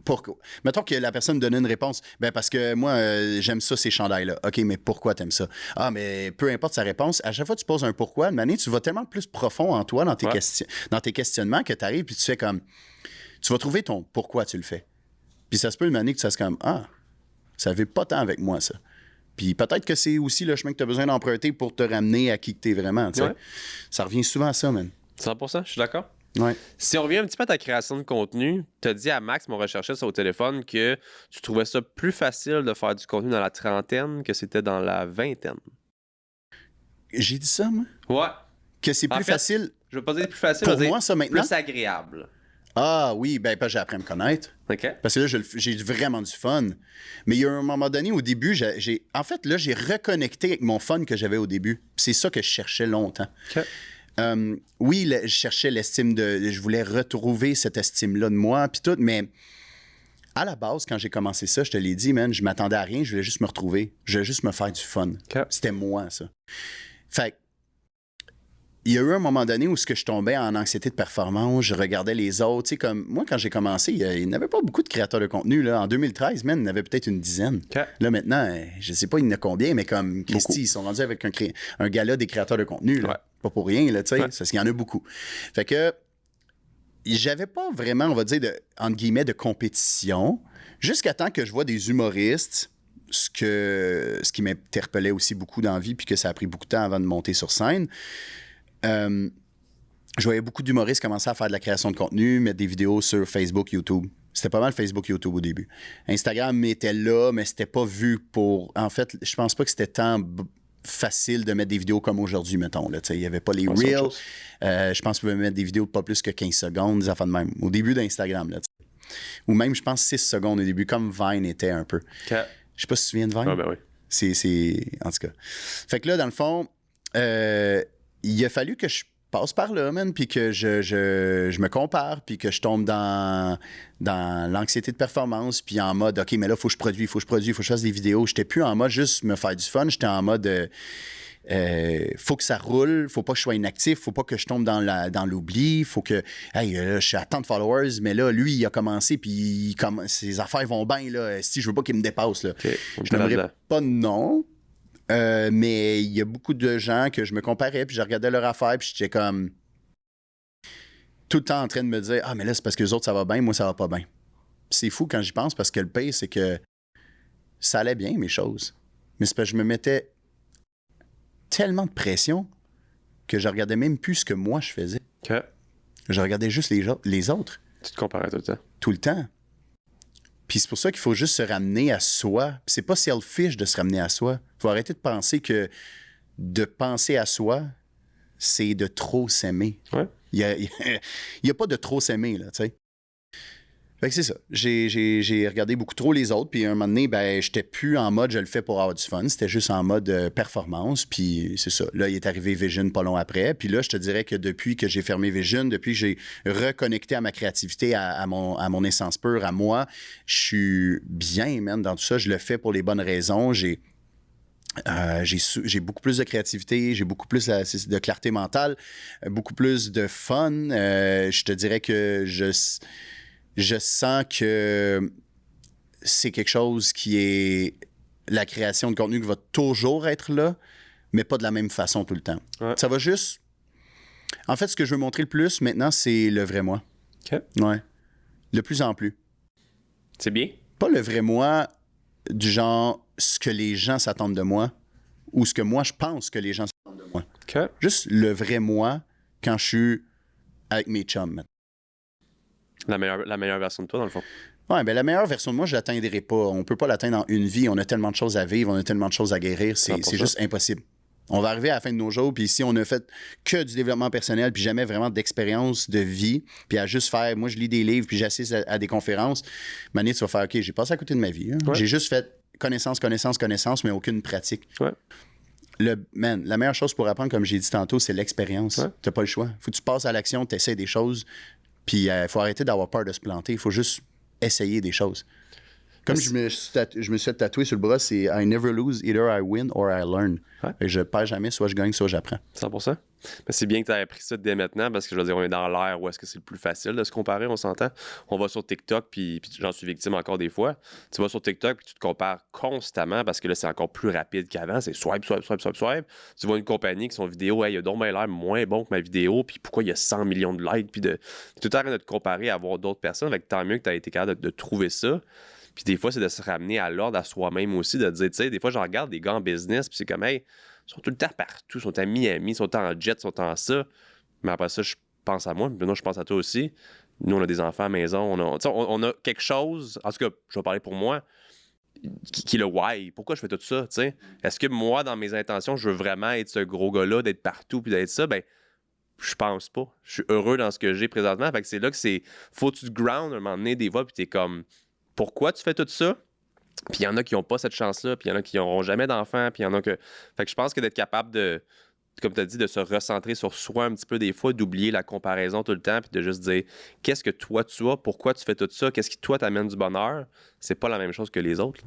pourquoi? Mettons que la personne donne une réponse. Ben parce que moi, j'aime ça, ces chandails-là. OK, mais pourquoi t'aimes ça? Ah, mais peu importe sa réponse, à chaque fois que tu poses un pourquoi, de manière, tu vas tellement plus profond en toi, dans tes, dans tes questionnements, que tu arrives puis tu fais comme... Tu vas trouver ton pourquoi tu le fais. Puis ça se peut, une manière que tu fasses comme, ah, ça ne fait pas tant avec moi, ça. Puis peut-être que c'est aussi le chemin que tu as besoin d'emprunter pour te ramener à qui que tu es vraiment. Ouais. Ça revient souvent à ça, man. 100%, je suis d'accord. Ouais. Si on revient un petit peu à ta création de contenu, tu as dit à Max, mon recherchiste au téléphone, que tu trouvais ça plus facile de faire du contenu dans la trentaine que c'était dans la vingtaine. J'ai dit ça, moi? Ouais. Que c'est plus facile. Je veux pas dire plus facile, pour je veux moi, dire ça, maintenant? plus agréable. Ah oui, ben j'ai appris à me connaître. OK. Parce que là, j'ai vraiment du fun. Mais il y a un moment donné, au début, en fait, là, j'ai reconnecté avec mon fun que j'avais au début. C'est ça que je cherchais longtemps. OK. Oui, je cherchais l'estime je voulais retrouver cette estime-là de moi, puis tout, mais à la base, quand j'ai commencé ça, je te l'ai dit, man, je m'attendais à rien, je voulais juste me retrouver. Je voulais juste me faire du fun. Okay. C'était moi, ça. Fait il y a eu un moment donné où je tombais en anxiété de performance, je regardais les autres. Tu sais, comme moi, quand j'ai commencé, il n'y avait pas beaucoup de créateurs de contenu. Là. En 2013, man, il y en avait peut-être une dizaine. Okay. Là, maintenant, je ne sais pas il y en a combien, mais comme Christy, ils sont rendus avec un gala des créateurs de contenu. Là. Ouais. Pas pour rien, là, tu sais, parce qu'il y en a beaucoup. Fait que j'avais pas vraiment, on va dire, entre guillemets, de compétition, jusqu'à temps que je vois des humoristes, ce qui m'interpellait aussi beaucoup dans la vie, puis que ça a pris beaucoup de temps avant de monter sur scène. Je voyais beaucoup d'humoristes commencer à faire de la création de contenu, mettre des vidéos sur Facebook, YouTube. C'était pas mal Facebook, YouTube au début. Instagram était là, mais c'était pas vu pour... En fait, je pense pas que c'était tant facile de mettre des vidéos comme aujourd'hui, mettons. Il n'y avait pas les Reels. Je pense que vous pouvez mettre des vidéos de pas plus que 15 secondes, des affaires de même. Au début d'Instagram, là, ou même, je pense, 6 secondes au début, comme Vine était un peu. Okay. Je sais pas si tu te souviens de Vine. Ah, ben oui. C'est... En tout cas. Fait que là, dans le fond... il a fallu que je passe par là, man, puis que je me compare, puis que je tombe dans l'anxiété de performance, puis en mode, OK, mais là, il faut que je produise, il faut que je fasse des vidéos. J'étais plus en mode juste me faire du fun, j'étais en mode, faut que ça roule, faut pas que je sois inactif, faut pas que je tombe dans l'oubli, faut que, hey, là, je suis à tant de followers, mais là, lui, il a commencé, puis ses affaires vont bien, là, si je veux pas qu'il me dépasse, là. Okay. Je n'aimerais pas non. Mais il y a beaucoup de gens que je me comparais, puis je regardais leur affaire, puis j'étais comme tout le temps en train de me dire « Ah, mais là, c'est parce que les autres, ça va bien, moi, ça va pas bien. » C'est fou quand j'y pense, parce que le pire, c'est que ça allait bien, mes choses. Mais c'est parce que je me mettais tellement de pression que je regardais même plus ce que moi, je faisais. Okay. Je regardais juste les autres. Tu te comparais tout le temps? Tout le temps. Puis c'est pour ça qu'il faut juste se ramener à soi. Puis c'est pas selfish de se ramener à soi. Il faut arrêter de penser que de penser à soi, c'est de trop s'aimer. Ouais. Il y a pas de trop s'aimer, là, tu sais. Fait que c'est ça. J'ai regardé beaucoup trop les autres, puis à un moment donné, ben, j'étais plus en mode je le fais pour avoir du fun. C'était juste en mode performance, puis c'est ça. Là, il est arrivé Vision pas long après. Puis là, je te dirais que depuis que j'ai fermé Vision, depuis que j'ai reconnecté à ma créativité, à mon essence pure, à moi, je suis bien, man, dans tout ça. Je le fais pour les bonnes raisons. J'ai beaucoup plus de créativité, j'ai beaucoup plus de clarté mentale, beaucoup plus de fun. Je te dirais que je sens que c'est quelque chose qui est la création de contenu qui va toujours être là, mais pas de la même façon tout le temps. Ouais. Ça va juste... En fait, ce que je veux montrer le plus maintenant, c'est le vrai moi. OK. Ouais. De plus en plus. C'est bien. Pas le vrai moi du genre ce que les gens s'attendent de moi ou ce que moi je pense que les gens s'attendent de moi. OK. Juste le vrai moi quand je suis avec mes chums. La meilleure version de toi, dans le fond. Ouais, ben la meilleure version de moi, je l'atteindrai pas. On peut pas l'atteindre en une vie. On a tellement de choses à vivre, on a tellement de choses à guérir. C'est juste impossible. On va arriver à la fin de nos jours, puis si on a fait que du développement personnel, puis jamais vraiment d'expérience de vie, puis à juste faire, moi je lis des livres, puis j'assiste à des conférences, Mané, tu vas faire, OK, j'ai passé à côté de ma vie. Hein. Ouais. J'ai juste fait connaissance, mais aucune pratique. Ouais. La meilleure chose pour apprendre, comme j'ai dit tantôt, c'est l'expérience. Ouais. T'as pas le choix. Faut que tu passes à l'action, tu essaies des choses, puis il faut arrêter d'avoir peur de se planter. Il faut juste essayer des choses. Comme je me suis fait tatouer sur le bras, c'est I never lose, either I win or I learn. Ouais. Et je perds jamais, soit je gagne, soit j'apprends. 100%. Mais c'est bien que tu aies appris ça dès maintenant parce que je veux dire, on est dans l'ère où est-ce que c'est le plus facile de se comparer, on s'entend. On va sur TikTok, puis j'en suis victime encore des fois. Tu vas sur TikTok, puis tu te compares constamment parce que là, c'est encore plus rapide qu'avant. C'est swipe, swipe, swipe, swipe, swipe. Tu vois une compagnie qui son vidéo, hey, il a donc bien l'air moins bon que ma vidéo, puis pourquoi il y a 100 millions de likes, puis de tout le temps de te comparer à voir d'autres personnes. Fait que tant mieux que tu as été capable de trouver ça. Puis des fois, c'est de se ramener à l'ordre à soi-même aussi, de dire, tu sais, des fois, je regarde des gars en business, puis c'est comme, hey, ils sont tout le temps partout, ils sont à Miami, ils sont en jet, ils sont en ça. Mais après ça, je pense à moi, puis maintenant, je pense à toi aussi. Nous, on a des enfants à la maison, on a quelque chose, en tout cas, je vais parler pour moi, qui est le why. Pourquoi je fais tout ça, tu sais? Est-ce que moi, dans mes intentions, je veux vraiment être ce gros gars-là, d'être partout, puis d'être ça? Ben, je pense pas. Je suis heureux dans ce que j'ai présentement. Fait que c'est là que c'est, faut que tu te ground un moment donné des fois, puis t'es comme, pourquoi tu fais tout ça? Puis il y en a qui n'ont pas cette chance-là, puis il y en a qui n'auront jamais d'enfants, puis il y en a que... Fait que je pense que d'être capable de, comme tu as dit, de se recentrer sur soi un petit peu des fois, d'oublier la comparaison tout le temps, puis de juste dire qu'est-ce que toi tu as, pourquoi tu fais tout ça, qu'est-ce qui toi t'amène du bonheur, c'est pas la même chose que les autres.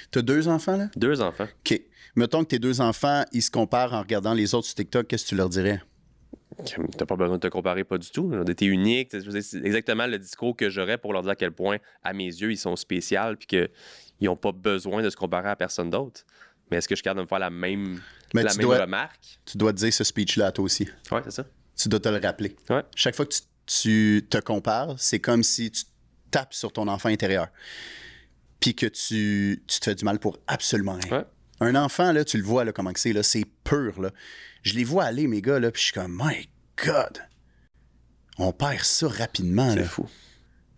T'as 2 enfants, là? 2 enfants. OK. Mettons que tes 2 enfants, ils se comparent en regardant les autres sur TikTok, qu'est-ce que tu leur dirais? T'as pas besoin de te comparer, pas du tout. T'es unique. C'est exactement le discours que j'aurais pour leur dire à quel point, à mes yeux, ils sont spéciaux puis qu'ils n'ont pas besoin de se comparer à personne d'autre. Mais est-ce que je suis capable de me faire la même remarque? Tu dois te dire ce speech-là à toi aussi. Ouais, c'est ça. Tu dois te le rappeler. Ouais. Chaque fois que tu te compares, c'est comme si tu tapes sur ton enfant intérieur. Puis que tu te fais du mal pour absolument rien. Ouais. Un enfant, là, tu le vois là, comment c'est, là, c'est pur. Là. Je les vois aller, mes gars, là, puis je suis comme, my God! On perd ça rapidement. C'est là. fou.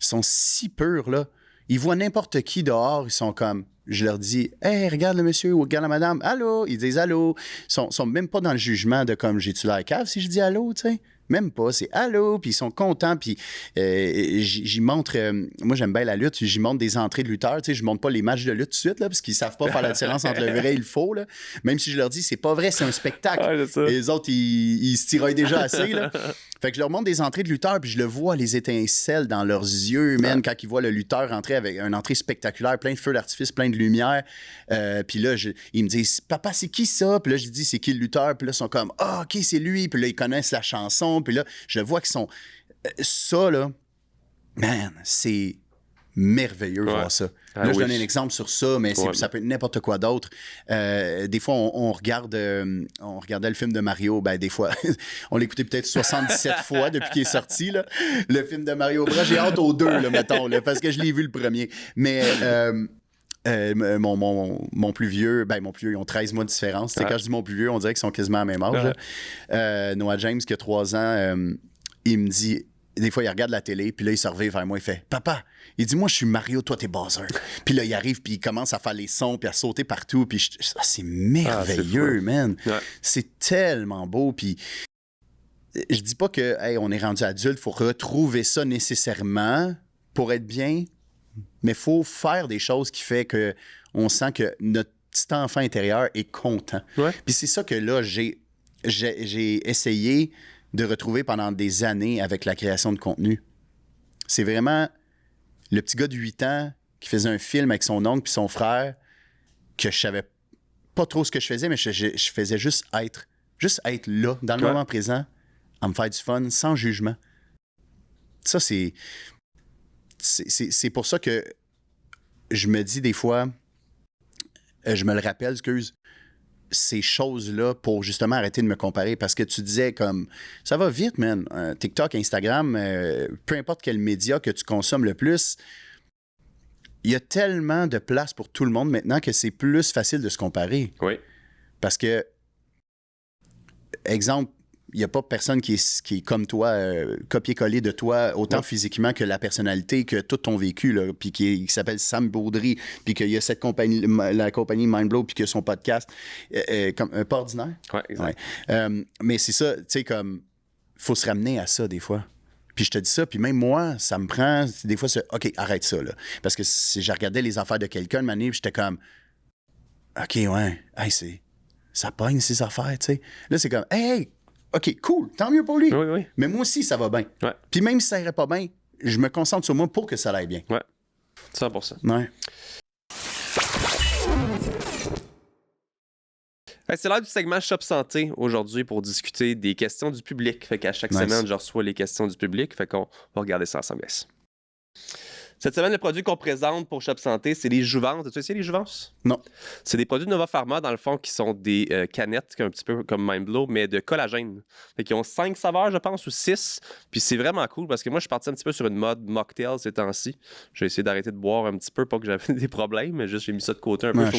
Ils sont si purs, là. Ils voient n'importe qui dehors, ils sont comme... Je leur dis, « Hey, regarde le monsieur ou regarde la madame. Allô? » Ils disent « Allô? » Ils sont même pas dans le jugement de comme, j'ai-tu l'air cave si je dis « Allô? » tu sais. Même pas, c'est allô, puis ils sont contents, puis j'y montre, moi j'aime bien la lutte, j'y montre des entrées de lutteurs, tu sais, je montre pas les matchs de lutte tout de suite, là, parce qu'ils savent pas faire la différence entre le vrai et le faux, là. Même si je leur dis, c'est pas vrai, c'est un spectacle. Ouais, c'est ça. Et les autres, ils se tiraillent déjà assez, là. Fait que je leur montre des entrées de lutteurs, puis je le vois, les étincelles dans leurs yeux, man, quand ils voient le lutteur entrer avec une entrée spectaculaire, plein de feux d'artifice, plein de lumière. Puis là, ils me disent, papa, c'est qui ça? Puis là, je dis, c'est qui le lutteur? Puis là, ils sont comme, ah, OK, c'est lui. Puis là, ils connaissent la chanson. Puis là, je vois qu'ils sont... Ça, là, man, c'est merveilleux de voir ça. Là, je donne un exemple sur ça, mais ça peut être n'importe quoi d'autre. Des fois, on regardait le film de Mario. Ben, des fois, on l'écoutait peut-être 77 fois depuis qu'il est sorti, là. Le film de Mario Bros. J'ai hâte aux 2, là, mettons, là, parce que je l'ai vu le premier. Mais... mon plus vieux, ils ont 13 mois de différence. Quand je dis mon plus vieux, on dirait qu'ils sont quasiment à même âge. Noah James, qui a 3 ans, il me dit, des fois, il regarde la télé, puis là, il se revient vers moi, il fait « Papa, il dit, moi, je suis Mario, toi, t'es Bowser. » Puis là, il arrive, puis il commence à faire les sons, puis à sauter partout, puis c'est merveilleux, man. Ouais. C'est tellement beau, puis je dis pas que, hey, on est rendu adulte, faut retrouver ça nécessairement. pour être bien, mais il faut faire des choses qui fait que on sent que notre petit enfant intérieur est content. Ouais. Puis c'est ça que là, j'ai essayé de retrouver pendant des années avec la création de contenu. C'est vraiment le petit gars de 8 ans qui faisait un film avec son oncle puis son frère, que je savais pas trop ce que je faisais, mais je faisais juste être là, dans le moment présent, à me faire du fun, sans jugement. Ça, c'est pour ça que je me dis des fois, je me le rappelle, ces choses-là pour justement arrêter de me comparer. Parce que tu disais comme, ça va vite, man. TikTok, Instagram, peu importe quel média que tu consommes le plus, il y a tellement de place pour tout le monde maintenant que c'est plus facile de se comparer. Oui. Parce que, exemple, il n'y a pas personne qui est comme toi, copier-coller de toi, autant physiquement que la personnalité, que tout ton vécu, là, puis qui s'appelle Sam Baudry, puis qu'il y a cette compagnie, la compagnie Mindblow, puis qu'il y a son podcast, comme pas ordinaire. Oui, exact. Ouais. Mais c'est ça, tu sais, comme, faut se ramener à ça des fois. Puis je te dis ça, puis même moi, ça me prend, des fois, OK, arrête ça, là. Parce que si je regardais les affaires de quelqu'un de manière, j'étais comme, OK, ouais, hey, ça pogne ces affaires, tu sais. Là, c'est comme, hey, OK, cool, tant mieux pour lui. Oui. Mais moi aussi, ça va bien. Ouais. Puis même si ça irait pas bien, je me concentre sur moi pour que ça aille bien. Ouais, 100%. Ouais. C'est l'heure du segment Shop Santé aujourd'hui pour discuter des questions du public. Fait qu'à chaque semaine, je reçois les questions du public. Fait qu'on va regarder ça ensemble. Cette semaine, le produit qu'on présente pour Shop Santé, c'est les jouvences. As-tu essayé les jouvences? Non. C'est des produits de Nova Pharma, dans le fond, qui sont des canettes, un petit peu comme Mindblow, mais de collagène. Fait qu'ils ont 5 saveurs, je pense, ou 6. Puis c'est vraiment cool parce que moi, je suis parti un petit peu sur une mode mocktail ces temps-ci. J'ai essayé d'arrêter de boire un petit peu, pas que j'avais des problèmes, mais juste j'ai mis ça de côté un peu.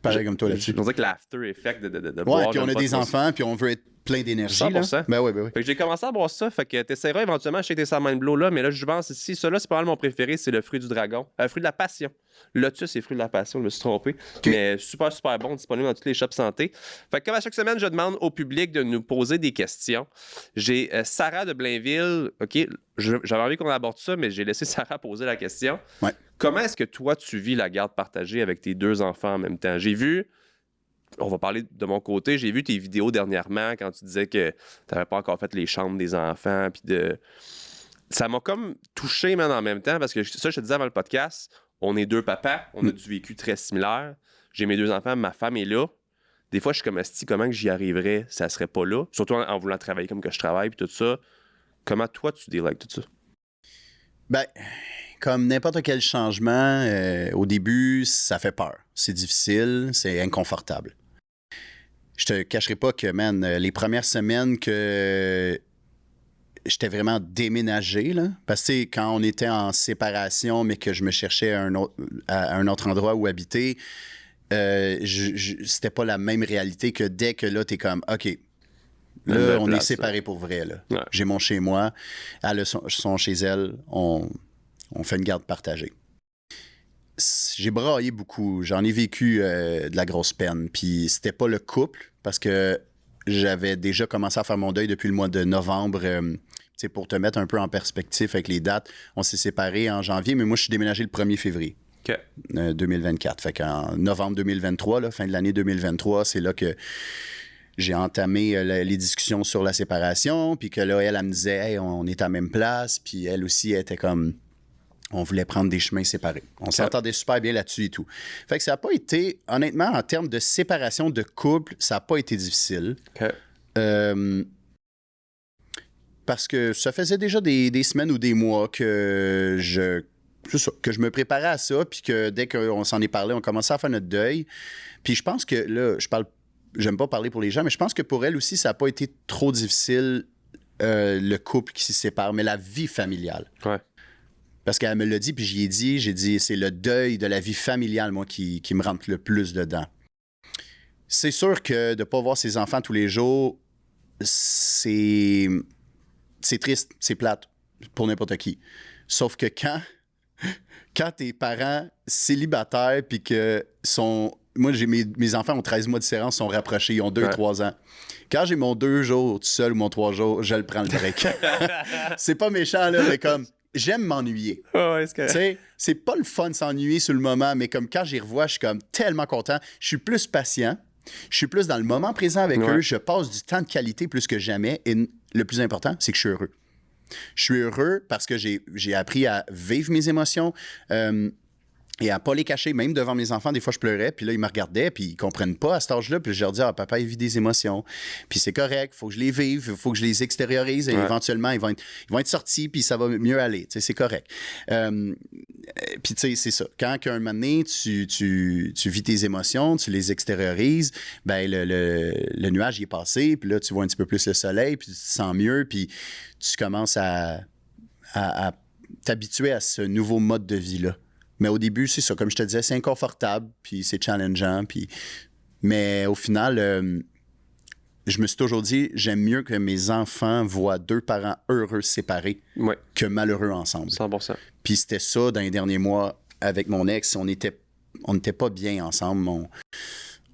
Pareil comme toi là-dessus. Je me disais que l'after effect de boire. Ouais, puis on a des des enfants, puis on veut être plein d'énergie. 100%. Là. Ben oui. Fait que j'ai commencé à boire ça. Fait que t'essaieras éventuellement de tes Mindblow là, mais là, je pense ici, celui-là, c'est pas mal mon préféré, c'est le fruit du dragon. Fruit de la passion. Lotus, c'est fruit de la passion, je me suis trompé. Okay. Mais super bon, disponible dans toutes les shops santé. Fait que comme à chaque semaine, je demande au public de nous poser des questions. J'ai Sarah de Blainville. OK, j'avais envie qu'on aborde ça, mais j'ai laissé Sarah poser la question. Ouais. Comment est-ce que toi, tu vis la garde partagée avec tes 2 enfants en même temps? J'ai vu... On va parler de mon côté. J'ai vu tes vidéos dernièrement quand tu disais que tu n'avais pas encore fait les chambres des enfants. Ça m'a comme touché, man, en même temps, parce que ça, je te disais avant le podcast, on est 2 papas, on a du vécu très similaire. J'ai mes 2 enfants, ma femme est là. Des fois, je suis comme, esti, comment que j'y arriverais, ça serait pas là. Surtout en voulant travailler comme que je travaille, puis tout ça. Comment toi, tu deals avec tout ça? Ben, comme n'importe quel changement, au début, ça fait peur. C'est difficile, c'est inconfortable. Je te cacherai pas que, man, les premières semaines que j'étais vraiment déménagé, là, parce que quand on était en séparation, mais que je me cherchais à un autre endroit où habiter, c'était pas la même réalité que dès que là, t'es comme, OK, là, on est séparés pour vrai. Là. Ouais. J'ai mon chez moi, elle a son chez elle, on fait une garde partagée. J'ai braillé beaucoup. J'en ai vécu de la grosse peine. Puis c'était pas le couple, parce que j'avais déjà commencé à faire mon deuil depuis le mois de novembre. Pour te mettre un peu en perspective avec les dates, on s'est séparés en janvier, mais moi, je suis déménagé le 1er février 2024. Fait qu'en novembre 2023, là, fin de l'année 2023, c'est là que j'ai entamé les discussions sur la séparation. Puis que là, elle me disait, hey, on est à la même place. Puis elle aussi, elle était comme... On voulait prendre des chemins séparés. On s'entendait super bien là-dessus et tout. Fait que ça n'a pas été... Honnêtement, en termes de séparation de couple, ça n'a pas été difficile. Parce que ça faisait déjà des semaines ou des mois que je me préparais à ça, puis que dès qu'on s'en est parlé, on commençait à faire notre deuil. Puis je pense que, là, j'aime pas parler pour les gens, mais je pense que pour elle aussi, ça n'a pas été trop difficile, le couple qui se sépare, mais la vie familiale. Ouais. Parce qu'elle me l'a dit, puis j'ai dit, c'est le deuil de la vie familiale, moi, qui me rentre le plus dedans. C'est sûr que de ne pas voir ses enfants tous les jours, c'est triste, c'est plate pour n'importe qui. Sauf que quand tes parents célibataires, puis que sont... Moi, mes enfants ont 13 mois de différence, sont rapprochés, ils ont 2-3 ans. Quand j'ai mon 2 jours tout seul ou mon 3 jours, je le prends le break. C'est pas méchant, là, mais comme... j'aime m'ennuyer. Ah ouais, c'est Tu correct. sais, c'est pas le fun de s'ennuyer sur le moment, mais comme quand j'y revois, je suis comme tellement content. Je suis plus patient. Je suis plus dans le moment présent avec Ouais. eux. Je passe du temps de qualité plus que jamais. Et le plus important, c'est que je suis heureux. Je suis heureux parce que j'ai appris à vivre mes émotions. Et à pas les cacher, même devant mes enfants, des fois je pleurais, puis là ils me regardaient, puis ils comprennent pas à cet âge-là, puis je leur dis, ah papa il vit des émotions, puis c'est correct, faut que je les vive, il faut que je les extériorise, et éventuellement ils vont être sortis, puis ça va mieux aller, tu sais, c'est correct. Puis tu sais, c'est ça, quand qu'un moment donné, tu vis tes émotions, tu les extériorises, ben le nuage il est passé, puis là tu vois un petit peu plus le soleil, puis tu te sens mieux, puis tu commences à t'habituer à ce nouveau mode de vie-là. Mais au début, c'est ça. Comme je te disais, c'est inconfortable, puis c'est challengeant. Mais au final, je me suis toujours dit, j'aime mieux que mes enfants voient deux parents heureux séparés que malheureux ensemble. 100%. Puis c'était ça dans les derniers mois avec mon ex. On n'était pas bien ensemble. On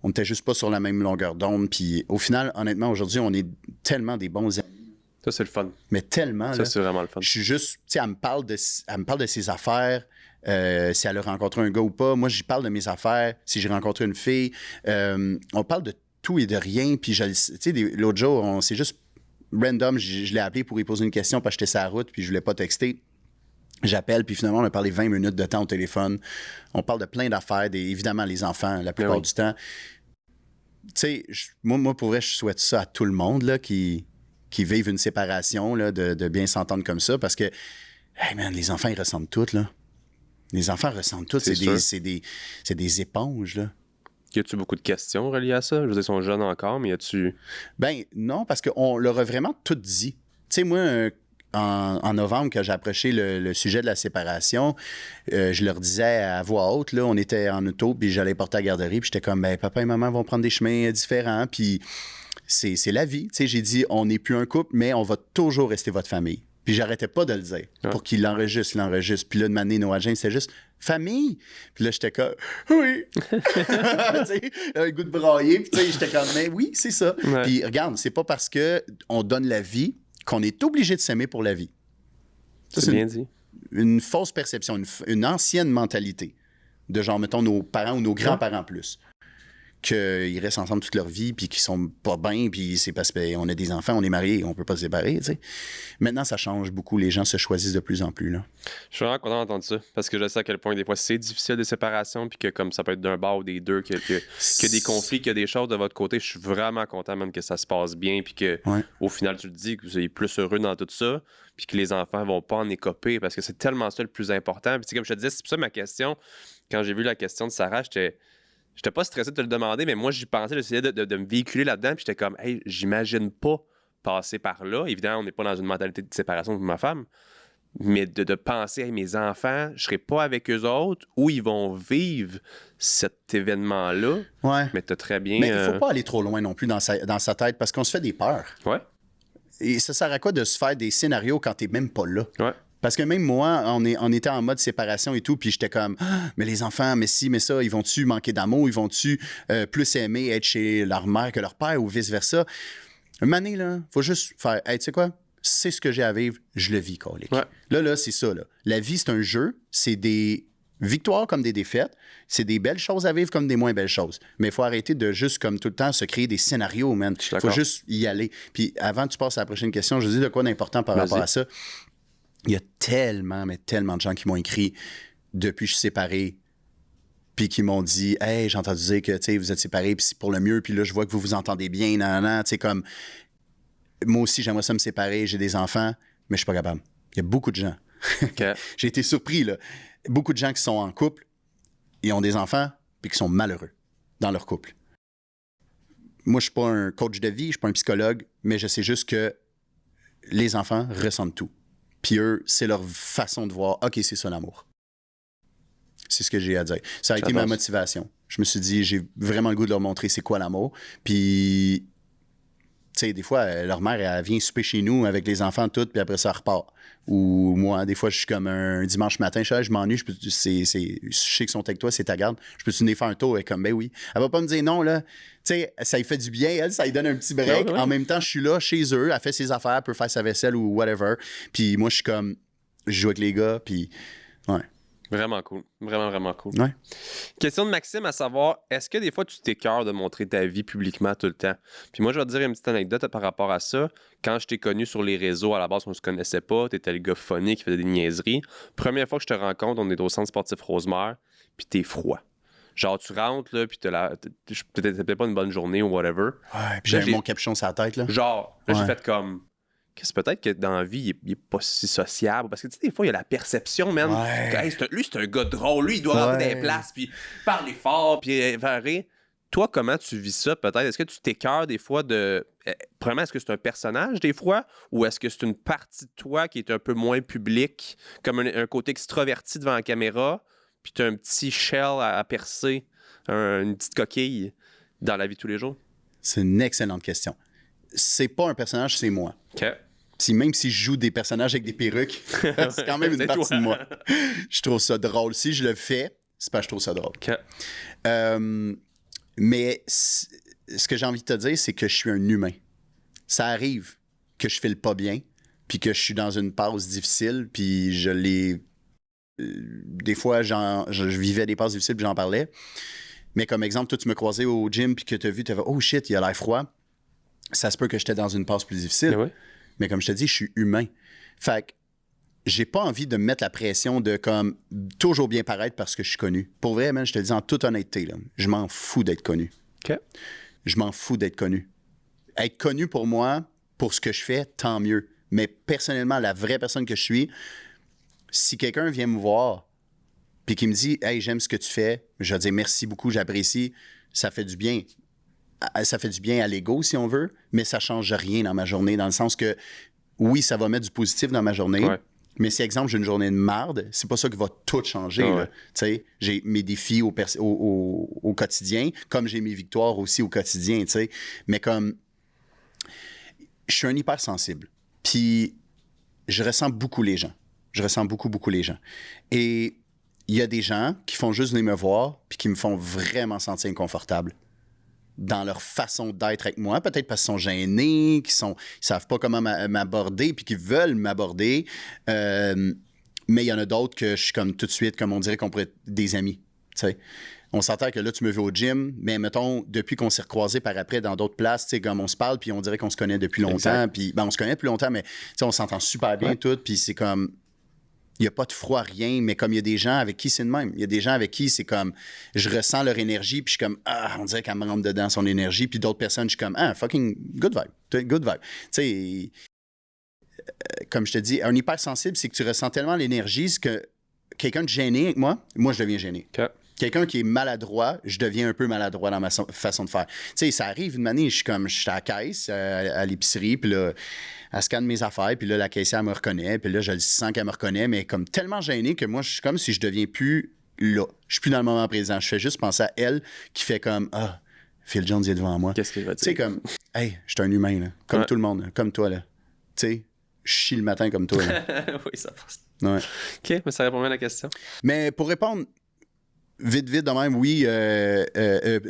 n'était juste pas sur la même longueur d'onde. Puis au final, honnêtement, aujourd'hui, on est tellement des bons amis. Ça, c'est le fun. Mais tellement. Ça, là, c'est vraiment le fun. je suis juste, tu sais, elle me parle de ses affaires, si elle a rencontré un gars ou pas. Moi, j'y parle de mes affaires, si j'ai rencontré une fille. On parle de tout et de rien. Puis, tu sais, l'autre jour, c'est juste random. Je l'ai appelé pour lui poser une question parce que j'étais sur la route puis je voulais pas texter. J'appelle, puis finalement, on a parlé 20 minutes de temps au téléphone. On parle de plein d'affaires, évidemment, les enfants, la plupart du temps. Tu sais, moi, pour vrai, je souhaite ça à tout le monde là, qui vivent une séparation, là, de bien s'entendre comme ça, parce que, hey man, les enfants, ils ressentent tout, là. Les enfants ressentent tout. C'est des éponges, là. Y a-tu beaucoup de questions reliées à ça? Je veux dire, ils sont jeunes encore, mais y a-tu... Ben non, parce qu'on leur a vraiment tout dit. Tu sais, moi, en novembre, quand j'ai approché le sujet de la séparation, je leur disais à voix haute, là, on était en auto, puis j'allais porter à la garderie, puis j'étais comme, ben papa et maman vont prendre des chemins différents, puis c'est la vie. Tu sais, j'ai dit, on n'est plus un couple, mais on va toujours rester votre famille. Puis j'arrêtais pas de le dire pour qu'il l'enregistre. Puis là, de m'amener Noah James, c'était juste famille. Puis là, j'étais comme oui. Tu sais, un goût de brailler. Puis tu sais, j'étais comme mais oui, c'est ça. Ouais. Puis regarde, c'est pas parce que on donne la vie qu'on est obligé de s'aimer pour la vie. Ça, C'est bien dit. Une fausse perception, une ancienne mentalité de genre, mettons, nos parents ou nos grands-parents plus. Qu'ils restent ensemble toute leur vie, puis qu'ils sont pas bien, puis c'est parce qu'on a des enfants, on est mariés, on peut pas se séparer, tu sais. Maintenant, ça change beaucoup. Les gens se choisissent de plus en plus, là. Je suis vraiment content d'entendre ça, parce que je sais à quel point des fois c'est difficile des séparations, puis que comme ça peut être d'un bord ou des deux, qu'il y a des conflits, qu'il y a des choses de votre côté. Je suis vraiment content même que ça se passe bien, puis que au final, tu le dis, que vous êtes plus heureux dans tout ça, puis que les enfants vont pas en écoper, parce que c'est tellement ça le plus important. Puis comme je te disais, c'est pour ça ma question, quand j'ai vu la question de Sarah, j'étais pas stressé de te le demander, mais moi, j'y pensais, j'essayais de me véhiculer là-dedans, puis j'étais comme, hey, j'imagine pas passer par là. Évidemment, on n'est pas dans une mentalité de séparation pour ma femme, mais de penser, hey, mes enfants, je serai pas avec eux autres, où ils vont vivre cet événement-là. Ouais. Mais t'as très bien... Mais il faut pas aller trop loin non plus dans sa tête, parce qu'on se fait des peurs. Ouais. Et ça sert à quoi de se faire des scénarios quand t'es même pas là? Ouais. Parce que même moi, on était en mode séparation et tout, puis j'étais comme, ah, mais les enfants, mais si, mais ça, ils vont-tu manquer d'amour? Ils vont-tu plus aimer être chez leur mère que leur père ou vice-versa? Un moment donné, là, faut juste faire, hey, tu sais quoi? C'est ce que j'ai à vivre, je le vis, colique. Ouais. Là, c'est ça, là. La vie, c'est un jeu, c'est des victoires comme des défaites, c'est des belles choses à vivre comme des moins belles choses. Mais il faut arrêter de juste, comme tout le temps, se créer des scénarios, man. Il faut juste y aller. Puis avant que tu passes à la prochaine question, je dis de quoi d'important par rapport à ça. Il y a tellement, mais tellement de gens qui m'ont écrit depuis que je suis séparé, puis qui m'ont dit « Hey, j'ai entendu dire que vous êtes séparés, puis c'est pour le mieux, puis là, je vois que vous vous entendez bien, nan, tu sais, comme moi aussi, j'aimerais ça me séparer, j'ai des enfants, mais je suis pas capable. » Il y a beaucoup de gens. Okay. J'ai été surpris, là. Beaucoup de gens qui sont en couple, ils ont des enfants, puis qui sont malheureux dans leur couple. Moi, je suis pas un coach de vie, je suis pas un psychologue, mais je sais juste que les enfants ressentent tout. Puis eux, c'est leur façon de voir, OK, c'est ça l'amour. C'est ce que j'ai à dire. Ça a été ma motivation. Je me suis dit, j'ai vraiment le goût de leur montrer c'est quoi l'amour. Puis, tu sais, des fois, leur mère, elle vient souper chez nous avec les enfants toutes, puis après ça, elle repart. Ou moi, des fois, je suis comme un dimanche matin, je m'ennuie, je sais qu'ils sont avec toi, c'est ta garde. Je peux-tu venir faire un tour? Elle est comme, ben oui. Elle va pas me dire non, là. Tu sais, ça lui fait du bien, elle, ça lui donne un petit break. En même temps, je suis là, chez eux, elle fait ses affaires, elle peut faire sa vaisselle ou whatever. Puis moi, je suis comme, je joue avec les gars, puis ouais. Vraiment cool. Vraiment, vraiment cool. Ouais. Question de Maxime à savoir, est-ce que des fois tu t'écœures de montrer ta vie publiquement tout le temps? Puis moi, je vais te dire une petite anecdote par rapport à ça. Quand je t'ai connu sur les réseaux, à la base, on se connaissait pas. T'étais le gars funny qui faisait des niaiseries. Première fois que je te rencontre, on est au centre sportif Rosemère, puis t'es froid. Genre, tu rentres, là, puis peut-être pas une bonne journée ou whatever. Ouais, puis j'avais mon capuchon sur la tête, là. Genre, là, j'ai Ouais. fait comme... Peut-être que dans la vie, il est pas si sociable. Parce que, tu sais, des fois, il y a la perception, man. Ouais. Que, hey, lui, c'est un gars drôle. Lui, il doit rentrer dans les places, puis parler fort, puis faire rire. Toi, comment tu vis ça, peut-être? Est-ce que tu t'écœures des fois de... Premièrement, est-ce que c'est un personnage, des fois? Ou est-ce que c'est une partie de toi qui est un peu moins publique, comme un côté extraverti devant la caméra, puis tu as un petit shell à percer, une petite coquille dans la vie de tous les jours? C'est une excellente question. C'est pas un personnage, c'est moi. OK. Puis même si je joue des personnages avec des perruques, c'est quand même une C'est partie toi. de moi. Je trouve ça drôle. Si je le fais, c'est parce que je trouve ça drôle. OK. Mais ce que j'ai envie de te dire, c'est que je suis un humain. Ça arrive que je file pas bien, puis que je suis dans une passe difficile, puis je l'ai... des fois, je vivais des passes difficiles, puis j'en parlais. Mais comme exemple, toi, tu me croisais au gym, puis que tu as vu, tu as fait « Oh shit, il a l'air froid ». Ça se peut que j'étais dans une passe plus difficile. Ouais. Mais comme je te dis, je suis humain. Fait que j'ai pas envie de me mettre la pression de comme toujours bien paraître parce que je suis connu. Pour vrai, man, je te le dis en toute honnêteté, là, je m'en fous d'être connu. OK. Je m'en fous d'être connu. Être connu pour moi, pour ce que je fais, tant mieux. Mais personnellement, la vraie personne que je suis, si quelqu'un vient me voir puis qui me dit « Hey, j'aime ce que tu fais », je vais dire « Merci beaucoup, j'apprécie », ça fait du bien. Ça fait du bien à l'ego, si on veut, mais ça change rien dans ma journée, dans le sens que, oui, ça va mettre du positif dans ma journée, Ouais. mais si, exemple, j'ai une journée de marde, c'est pas ça qui va tout changer. Ah là. ouais. Tu sais, j'ai mes défis au quotidien, comme j'ai mes victoires aussi au quotidien, tu sais. Mais comme, je suis un hypersensible, puis je ressens beaucoup les gens. Je ressens beaucoup, beaucoup les gens. Et il y a des gens qui font juste venir me voir, puis qui me font vraiment sentir inconfortable dans leur façon d'être avec moi, peut-être parce qu'ils sont gênés, qu'ils savent pas comment m'aborder, puis qu'ils veulent m'aborder. Mais il y en a d'autres que je suis comme tout de suite, comme on dirait qu'on pourrait être des amis. T'sais. On s'entend que là, tu me veux au gym, mais mettons, depuis qu'on s'est recroisés par après dans d'autres places, tu sais, comme on se parle, puis on dirait qu'on se connaît depuis longtemps. Puis, ben, on se connaît depuis longtemps, mais on s'entend super bien tout, puis c'est comme... Il n'y a pas de froid, rien, mais comme il y a des gens avec qui c'est de même. Il y a des gens avec qui c'est comme, je ressens leur énergie, puis je suis comme, on dirait qu'elle me rentre dedans son énergie, puis d'autres personnes, je suis comme, fucking good vibe, good vibe. Tu sais, comme je te dis, un hypersensible, c'est que tu ressens tellement l'énergie, c'est que quelqu'un de gêné avec moi, je deviens gêné. OK. Quelqu'un qui est maladroit, je deviens un peu maladroit dans ma façon de faire. Tu sais, ça arrive une année, je suis à la caisse, à l'épicerie, puis là, elle scanne mes affaires, puis là, la caissière me reconnaît, puis là, je le sens qu'elle me reconnaît, mais comme tellement gêné que moi, je suis comme si je deviens plus là. Je suis plus dans le moment présent. Je fais juste penser à elle qui fait comme, Phil Jones est devant moi. Qu'est-ce qu'il va Tu sais, dire? comme, hey, je suis un humain, là, comme Ouais. tout le monde, là, comme toi, là. Tu sais, je chie le matin comme toi, là. Oui, ça passe. Ouais. OK, mais ça répond bien à la question. Mais pour répondre vite de même, oui,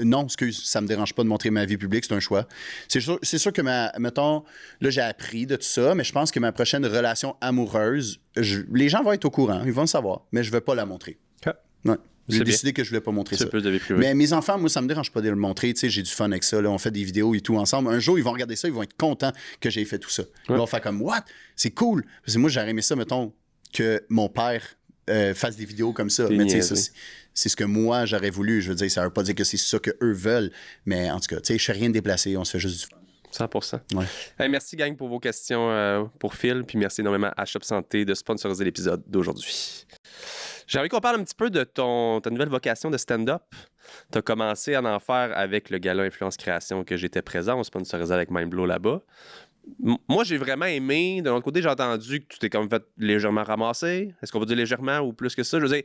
non, excuse, ça me dérange pas de montrer ma vie publique, c'est un choix. C'est sûr que, mettons, là, j'ai appris de tout ça, mais je pense que ma prochaine relation amoureuse, les gens vont être au courant, ils vont le savoir, mais je veux pas la montrer. OK. Ouais. J'ai C'est décidé que je voulais pas montrer C'est ça. plus de vie privée. Mais mes enfants, moi, ça me dérange pas de le montrer. Tu sais, j'ai du fun avec ça. Là. On fait des vidéos et tout ensemble. Un jour, ils vont regarder ça, ils vont être contents que j'ai fait tout ça. Ils vont faire comme, what? C'est cool. Parce que moi, j'aurais aimé ça, mettons, que mon père fasse des vidéos comme ça. Mais tu sais, c'est ce que moi, j'aurais voulu. Je veux dire, ça veut pas dire que c'est ça qu'eux veulent. Mais en tout cas, tu sais, je fais rien de déplacé. On se fait juste du fun. 100%. Ouais. Hey, merci, gang, pour vos questions pour Phil. Puis merci énormément à Shop Santé de sponsoriser l'épisode d'aujourd'hui. J'ai envie qu'on parle un petit peu de ta nouvelle vocation de stand-up. Tu as commencé à en faire avec le gala Influence Création que j'étais présent. On sponsorisait avec Mindblow là-bas. Moi, j'ai vraiment aimé. De l'autre côté, j'ai entendu que tu t'es comme fait légèrement ramasser. Est-ce qu'on va dire légèrement ou plus que ça? Je veux dire,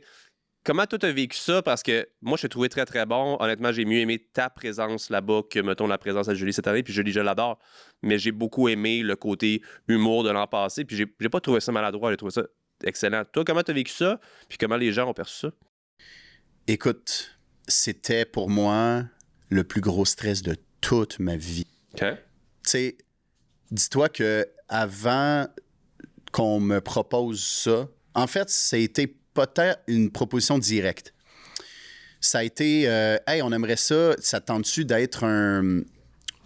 comment toi, tu as vécu ça? Parce que moi, je t'ai trouvé très, très bon. Honnêtement, j'ai mieux aimé ta présence là-bas que, mettons, la présence à Julie cette année. Puis Julie, je l'adore. Mais j'ai beaucoup aimé le côté humour de l'an passé. Puis j'ai pas trouvé ça maladroit. J'ai trouvé ça excellent. Toi, comment tu as vécu ça? Puis comment les gens ont perçu ça? Écoute, c'était pour moi le plus gros stress de toute ma vie. OK. Tu sais, dis-toi que avant qu'on me propose ça, En fait, ça a été peut-être une proposition directe. Ça a été, hey, on aimerait ça te tente-tu d'être dans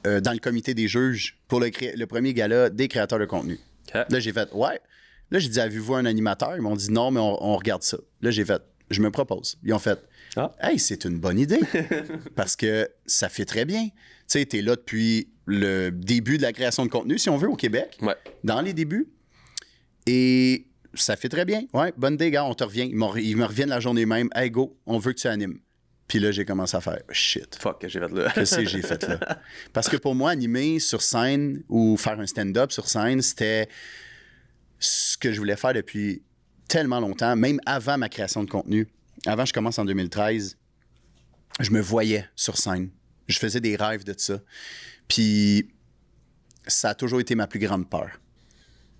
le comité des juges pour le premier gala des créateurs de contenu? Okay. Là, j'ai fait, ouais. Là, j'ai dit, avez-vous un animateur? Ils m'ont dit, non, mais on regarde ça. Là, j'ai fait, je me propose. Ils ont fait, hey, c'est une bonne idée. Parce que ça fait très bien. Tu sais, t'es là depuis le début de la création de contenu, si on veut, au Québec. Ouais. Dans les débuts. Et ça fait très bien. Ouais, bonne idée, gars, on te revient. Ils me reviennent la journée même. Hey, go, on veut que tu animes. Puis là, j'ai commencé à faire shit. Fuck, que j'ai fait là. Qu'est-ce que j'ai fait là? Parce que pour moi, animer sur scène ou faire un stand-up sur scène, c'était ce que je voulais faire depuis tellement longtemps, même avant ma création de contenu. Avant, je commence en 2013, je me voyais sur scène. Je faisais des rêves de ça. Puis ça a toujours été ma plus grande peur.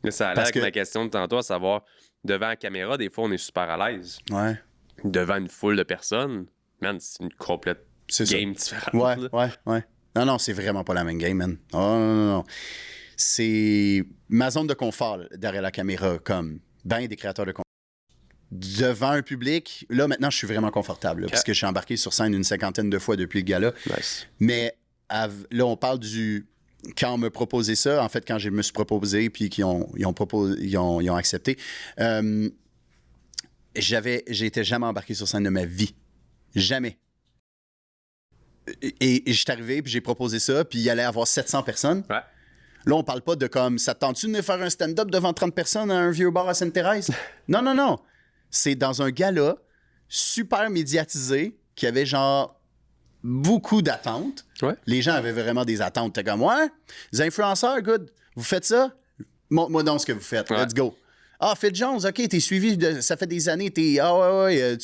Mais ça a l'air que ma question de tantôt, à savoir, devant la caméra, des fois, on est super à l'aise. Ouais. Devant une foule de personnes, man, c'est une complète game différente. Ouais. Non, c'est vraiment pas la même game, man. Oh, non. C'est ma zone de confort là, derrière la caméra, comme ben des créateurs de contenu. Devant un public, là, maintenant, je suis vraiment confortable, là, parce que je suis embarqué sur scène une 50aine de fois depuis le gala. Nice. Mais là, on parle du... Quand on me proposait ça, en fait, quand je me suis proposé, puis qu'ils ont accepté, j'étais jamais embarqué sur scène de ma vie. Jamais. Et je suis arrivé, puis j'ai proposé ça, puis il y allait avoir 700 personnes. Ouais. Là, on parle pas de comme, ça te tente-tu de venir faire un stand-up devant 30 personnes à un vieux bar à Sainte-Thérèse? Non. C'est dans un gala super médiatisé qui avait genre beaucoup d'attentes. Ouais. Les gens avaient vraiment des attentes. T'es comme, ouais, les influenceurs, good, vous faites ça? Montre-moi donc ce que vous faites. Ouais. Let's go. Ah, Phil Jones, OK, t'es suivi, ça fait des années, tu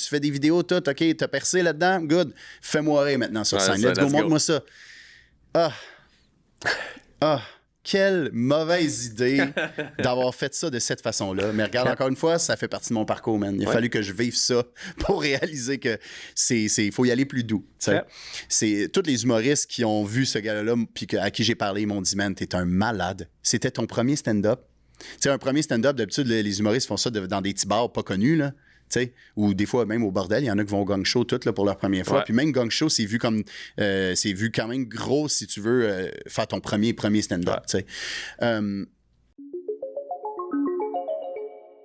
fais des vidéos, tout, OK, t'as percé là-dedans, good. Fais-moi rire maintenant sur scène. Let's go, montre-moi ça. Quelle mauvaise idée d'avoir fait ça de cette façon-là. Mais regarde, encore une fois, ça fait partie de mon parcours, man. Il a fallu que je vive ça pour réaliser que il faut y aller plus doux. C'est tous les humoristes qui ont vu ce gars-là puis à qui j'ai parlé, ils m'ont dit, man, t'es un malade. C'était ton premier stand-up. Tu sais, un premier stand-up, d'habitude, les humoristes font ça dans des petits bars pas connus, là. Ou des fois, même au bordel, il y en a qui vont au gang show tout là, pour leur première fois. Ouais. Puis même gang show, c'est vu comme c'est vu quand même gros si tu veux faire ton premier stand-up. Ouais.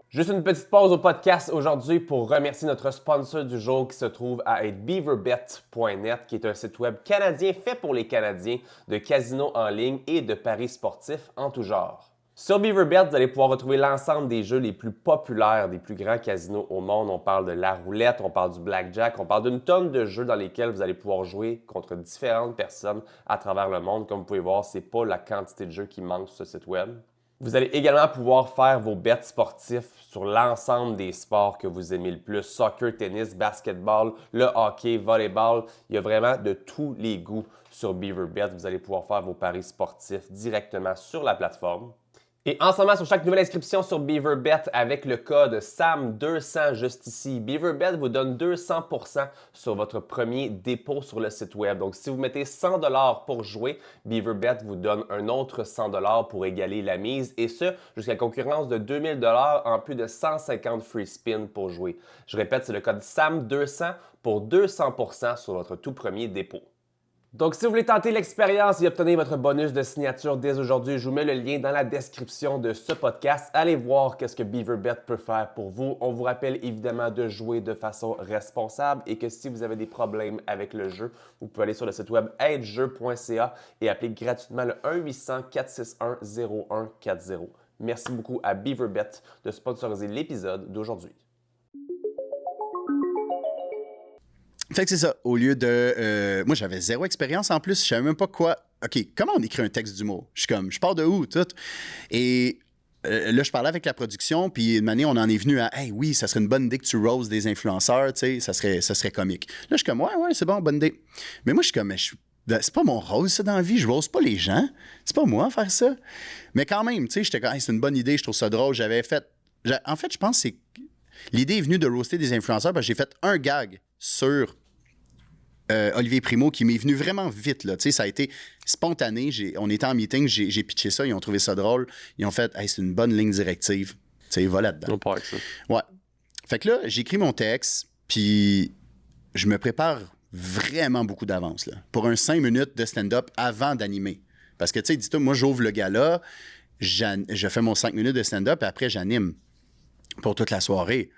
Juste une petite pause au podcast aujourd'hui pour remercier notre sponsor du jour qui se trouve à être beaverbet.net, qui est un site web canadien fait pour les Canadiens de casinos en ligne et de paris sportifs en tout genre. Sur BeaverBet, vous allez pouvoir retrouver l'ensemble des jeux les plus populaires des plus grands casinos au monde. On parle de la roulette, on parle du blackjack, on parle d'une tonne de jeux dans lesquels vous allez pouvoir jouer contre différentes personnes à travers le monde. Comme vous pouvez voir, c'est pas la quantité de jeux qui manque sur ce site web. Vous allez également pouvoir faire vos bets sportifs sur l'ensemble des sports que vous aimez le plus. Soccer, tennis, basketball, le hockey, volleyball. Il y a vraiment de tous les goûts sur BeaverBet. Vous allez pouvoir faire vos paris sportifs directement sur la plateforme. Et en ce moment, sur chaque nouvelle inscription sur BeaverBet, avec le code SAM200 juste ici, BeaverBet vous donne 200% sur votre premier dépôt sur le site web. Donc, si vous mettez 100$ pour jouer, BeaverBet vous donne un autre 100$ pour égaler la mise, et ce, jusqu'à concurrence de 2000$ en plus de 150 free spins pour jouer. Je répète, c'est le code SAM200 pour 200% sur votre tout premier dépôt. Donc, si vous voulez tenter l'expérience et obtenir votre bonus de signature dès aujourd'hui, je vous mets le lien dans la description de ce podcast. Allez voir qu'est-ce que BeaverBet peut faire pour vous. On vous rappelle évidemment de jouer de façon responsable et que si vous avez des problèmes avec le jeu, vous pouvez aller sur le site web aidejeu.ca et appeler gratuitement le 1-800-461-0140. Merci beaucoup à BeaverBet de sponsoriser l'épisode d'aujourd'hui. Fait que c'est ça. Au lieu de... moi, j'avais zéro expérience en plus. Je savais même pas quoi... OK, comment on écrit un texte d'humour? Je suis comme, je pars de où, tout? Et là, je parlais avec la production, puis une année, on en est venu à « Hey, oui, ça serait une bonne idée que tu roses des influenceurs, tu sais, ça serait comique. » Là, je suis comme « Ouais, c'est bon, bonne idée. » Mais moi, je suis comme « C'est pas mon rôle, ça, dans la vie. Je rose pas les gens. C'est pas moi à faire ça. » Mais quand même, tu sais, j'étais comme hey, « C'est une bonne idée, je trouve ça drôle. » En fait, je pense que l'idée est venue de roaster des influenceurs parce que j'ai fait un gag sur Olivier Primo qui m'est venu vraiment vite. Là. Ça a été spontané. On était en meeting, j'ai pitché ça, ils ont trouvé ça drôle. Ils ont fait hey, c'est une bonne ligne directive. sais, va là-dedans. On part avec ça. Ouais. Fait que là, j'écris mon texte, puis je me prépare vraiment beaucoup d'avance, là, pour un 5 minutes de stand-up avant d'animer. Parce que, tu sais, dis-toi, moi, j'ouvre le gala, je fais mon 5 minutes de stand-up, et après, j'anime pour toute la soirée.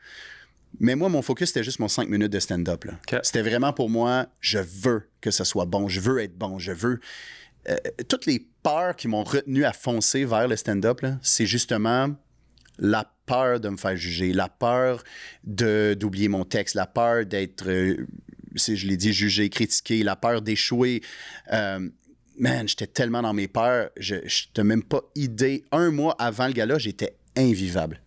Mais moi, mon focus, c'était juste mon 5 minutes de stand-up. Là. Okay. C'était vraiment pour moi, je veux que ce soit bon, je veux être bon, je veux... toutes les peurs qui m'ont retenu à foncer vers le stand-up, là, c'est justement la peur de me faire juger, la peur d'oublier mon texte, la peur d'être, je l'ai dit, jugé, critiqué, la peur d'échouer. Man, j'étais tellement dans mes peurs, je n'ai même pas idée. Un mois avant le gala, j'étais invivable.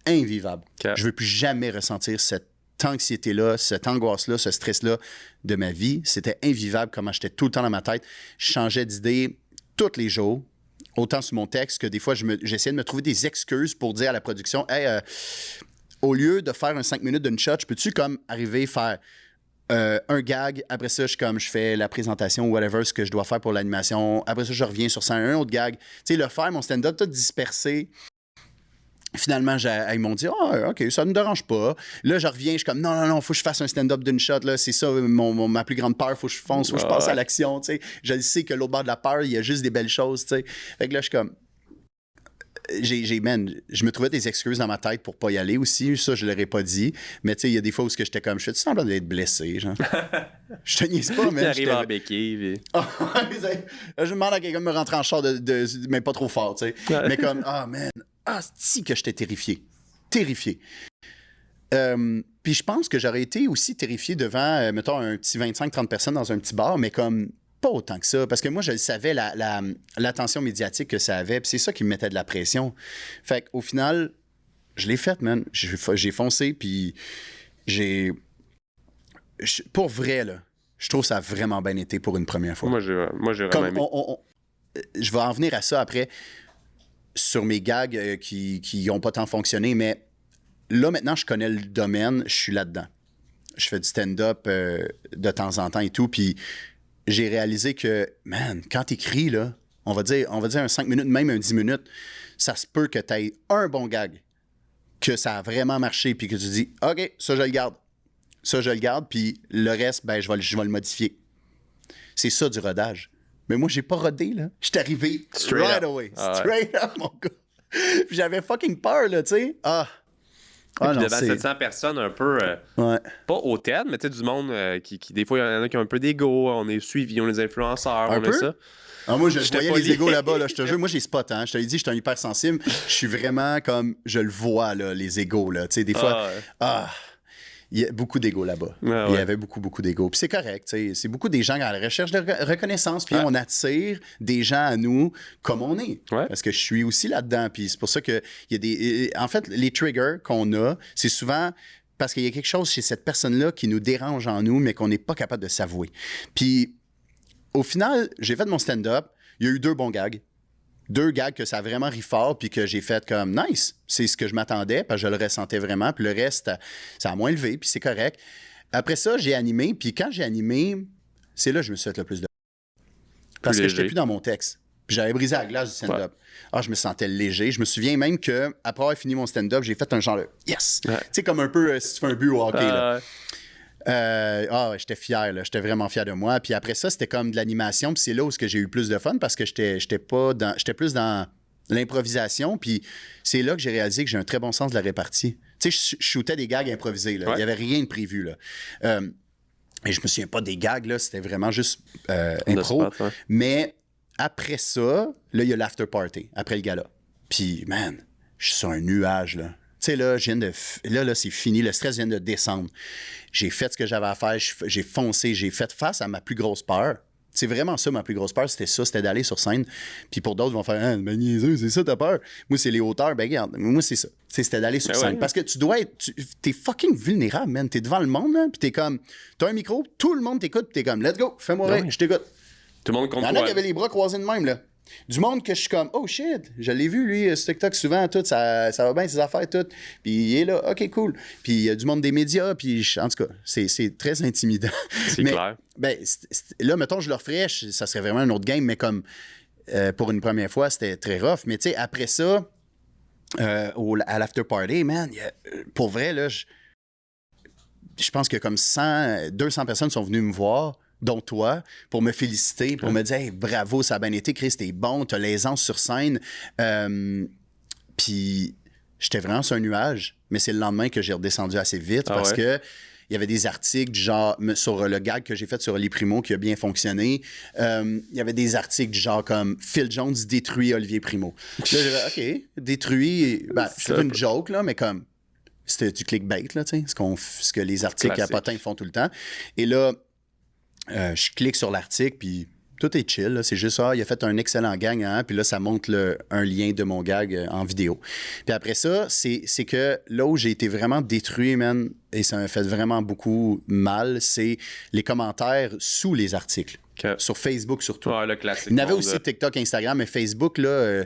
Invivable. Okay. Je ne veux plus jamais ressentir cette anxiété-là, cette angoisse-là, ce stress-là de ma vie. C'était invivable comment j'étais tout le temps dans ma tête. Je changeais d'idée tous les jours, autant sur mon texte que des fois, j'essayais de me trouver des excuses pour dire à la production, « Hey, au lieu de faire un 5 minutes d'une shot, peux-tu comme arriver à faire un gag, après ça, je fais la présentation ou whatever, ce que je dois faire pour l'animation. Après ça, je reviens sur scène, un autre gag. Tu sais, le faire, mon stand-up, tout dispersé. » Finalement, ils m'ont dit « Ah, OK, ça ne me dérange pas. » Là, je reviens, je suis comme « Non, il faut que je fasse un stand-up d'une shot. Là. C'est ça, ma plus grande peur. Il faut que je fonce, il faut que je passe à l'action. » Je sais que l'autre bord de la peur, il y a juste des belles choses. T'sais. Fait que là, je suis comme... je me trouvais des excuses dans ma tête pour pas y aller aussi. Ça, je l'aurais pas dit. Mais tu sais, il y a des fois où j'étais comme... Je fais semblant d'être blessé, genre. Je te niaise pas, mais... J'arrive en béquille. Je demande à quelqu'un de me rentrer en char, mais pas trop fort, tu sais. Mais comme, man... si que j'étais terrifié. Terrifié. Puis je pense que j'aurais été aussi terrifié devant, mettons, un petit 25-30 personnes dans un petit bar, mais comme pas autant que ça. Parce que moi, je savais l'attention médiatique que ça avait, puis c'est ça qui me mettait de la pression. Fait qu'au final, je l'ai fait, man. J'ai foncé, puis pour vrai, là, je trouve que ça a vraiment bien été pour une première fois. Moi, j'ai vraiment aimé. Je vais en venir à ça après, sur mes gags qui n'ont pas tant fonctionné, mais là, maintenant, je connais le domaine, je suis là-dedans. Je fais du stand-up de temps en temps et tout, puis j'ai réalisé que, man, quand t'écris, là, on va dire un 5 minutes, même un 10 minutes, ça se peut que t'aies un bon gag, que ça a vraiment marché, puis que tu dis, OK, ça, je le garde. Ça, je le garde, puis le reste, ben, je vais le modifier. C'est ça, du rodage. Mais moi, j'ai pas rodé, là. J'étais arrivé right away. Straight up, mon gars. Puis j'avais fucking peur, là, tu sais. Puis devant 700 personnes, un peu... pas hautaine, mais tu sais, du monde qui... Des fois, il y en a qui ont un peu d'ego. On est suivis, on est les influenceurs, on est ça. Moi, je voyais les égos là-bas, là, je te jure. Moi, j'ai spot, hein. Je te l'ai dit, je suis un hypersensible. Je suis vraiment comme... Je le vois, là, les égos, là. Tu sais, des fois... Il y a beaucoup d'ego là-bas. Il y avait beaucoup d'ego. Puis c'est correct, tu sais. C'est beaucoup des gens à la recherche de reconnaissance. Puis on attire des gens à nous comme on est. Parce que je suis aussi là-dedans. Puis c'est pour ça que il y a des... En fait, les triggers qu'on a, c'est souvent parce qu'il y a quelque chose chez cette personne-là qui nous dérange en nous, mais qu'on n'est pas capable de s'avouer. Puis au final, j'ai fait mon stand-up. Il y a eu 2 bons gags. 2 gags que ça a vraiment ri fort, puis que j'ai fait comme « nice ». C'est ce que je m'attendais, parce que je le ressentais vraiment. Puis le reste, ça a moins levé, puis c'est correct. Après ça, j'ai animé, puis quand j'ai animé, c'est là que je me suis fait le plus de... Parce que j'étais plus dans mon texte. Puis j'avais brisé la glace du stand-up. Je me sentais léger. Je me souviens même qu'après avoir fini mon stand-up, j'ai fait un genre de « yes ». Tu sais, comme un peu si tu fais un but au hockey, là. J'étais fier, là. J'étais vraiment fier de moi. Puis après ça, c'était comme de l'animation. Puis c'est là où j'ai eu plus de fun parce que j'étais plus dans l'improvisation. Puis c'est là que j'ai réalisé que j'ai un très bon sens de la répartie. Tu sais, je shootais des gags improvisés. Là. Il n'y avait rien de prévu. Là. Et je me souviens pas des gags. Là. C'était vraiment juste impro. Mais après ça, là, il y a l'after party, après le gala. Puis, man, je suis sur un nuage, là. Tu sais, là, c'est fini. Le stress vient de descendre. J'ai fait ce que j'avais à faire. J'ai foncé. J'ai fait face à ma plus grosse peur. C'est vraiment ça, ma plus grosse peur. C'était d'aller sur scène. Puis pour d'autres, ils vont faire « Ah, ben niaiseux, c'est ça ta peur. » Moi, c'est les hauteurs. Ben regarde, moi, c'est ça. C'était d'aller sur scène. Parce que tu dois être... T'es fucking vulnérable, man. T'es devant le monde, là. Puis t'es comme... T'as un micro, tout le monde t'écoute. Puis t'es comme « Let's go, fais-moi rire, je t'écoute. » Tout le monde compte. Il y en a qui avaient les bras croisés de même, là. Du monde que je suis comme, oh shit, je l'ai vu, lui, ce TikTok souvent, tout, ça va bien, ses affaires, tout. Puis il est là, OK, cool. Puis il y a du monde des médias, puis en tout cas, c'est très intimidant. C'est clair. Ben, là, mettons, je le referais, ça serait vraiment un autre game, mais comme pour une première fois, c'était très rough. Mais tu sais, après ça, à l'after party, man, pour vrai, là, je pense que comme 200 personnes sont venues me voir, dont toi, pour me féliciter, pour me dire hey, bravo, ça a bien été, Chris, t'es bon, t'as l'aisance sur scène. Puis j'étais vraiment sur un nuage, mais c'est le lendemain que j'ai redescendu assez vite parce que il y avait des articles du genre sur le gag que j'ai fait sur les Primo qui a bien fonctionné. Il y avait des articles du genre comme Phil Jones détruit Olivier Primo. Là, j'ai OK, détruit. Ben, c'est une joke, là, mais comme c'était du clickbait, là, tu sais, ce que les articles classique. à potins font tout le temps. Et là, je clique sur l'article, puis tout est chill. Là. C'est juste, il a fait un excellent gag, hein? Puis là, ça montre un lien de mon gag en vidéo. Puis après ça, c'est que là où j'ai été vraiment détruit, man, et ça m'a fait vraiment beaucoup mal, c'est les commentaires sous les articles. Okay. Sur Facebook, surtout. Le classique. Il y en avait aussi TikTok, Instagram, mais Facebook, là,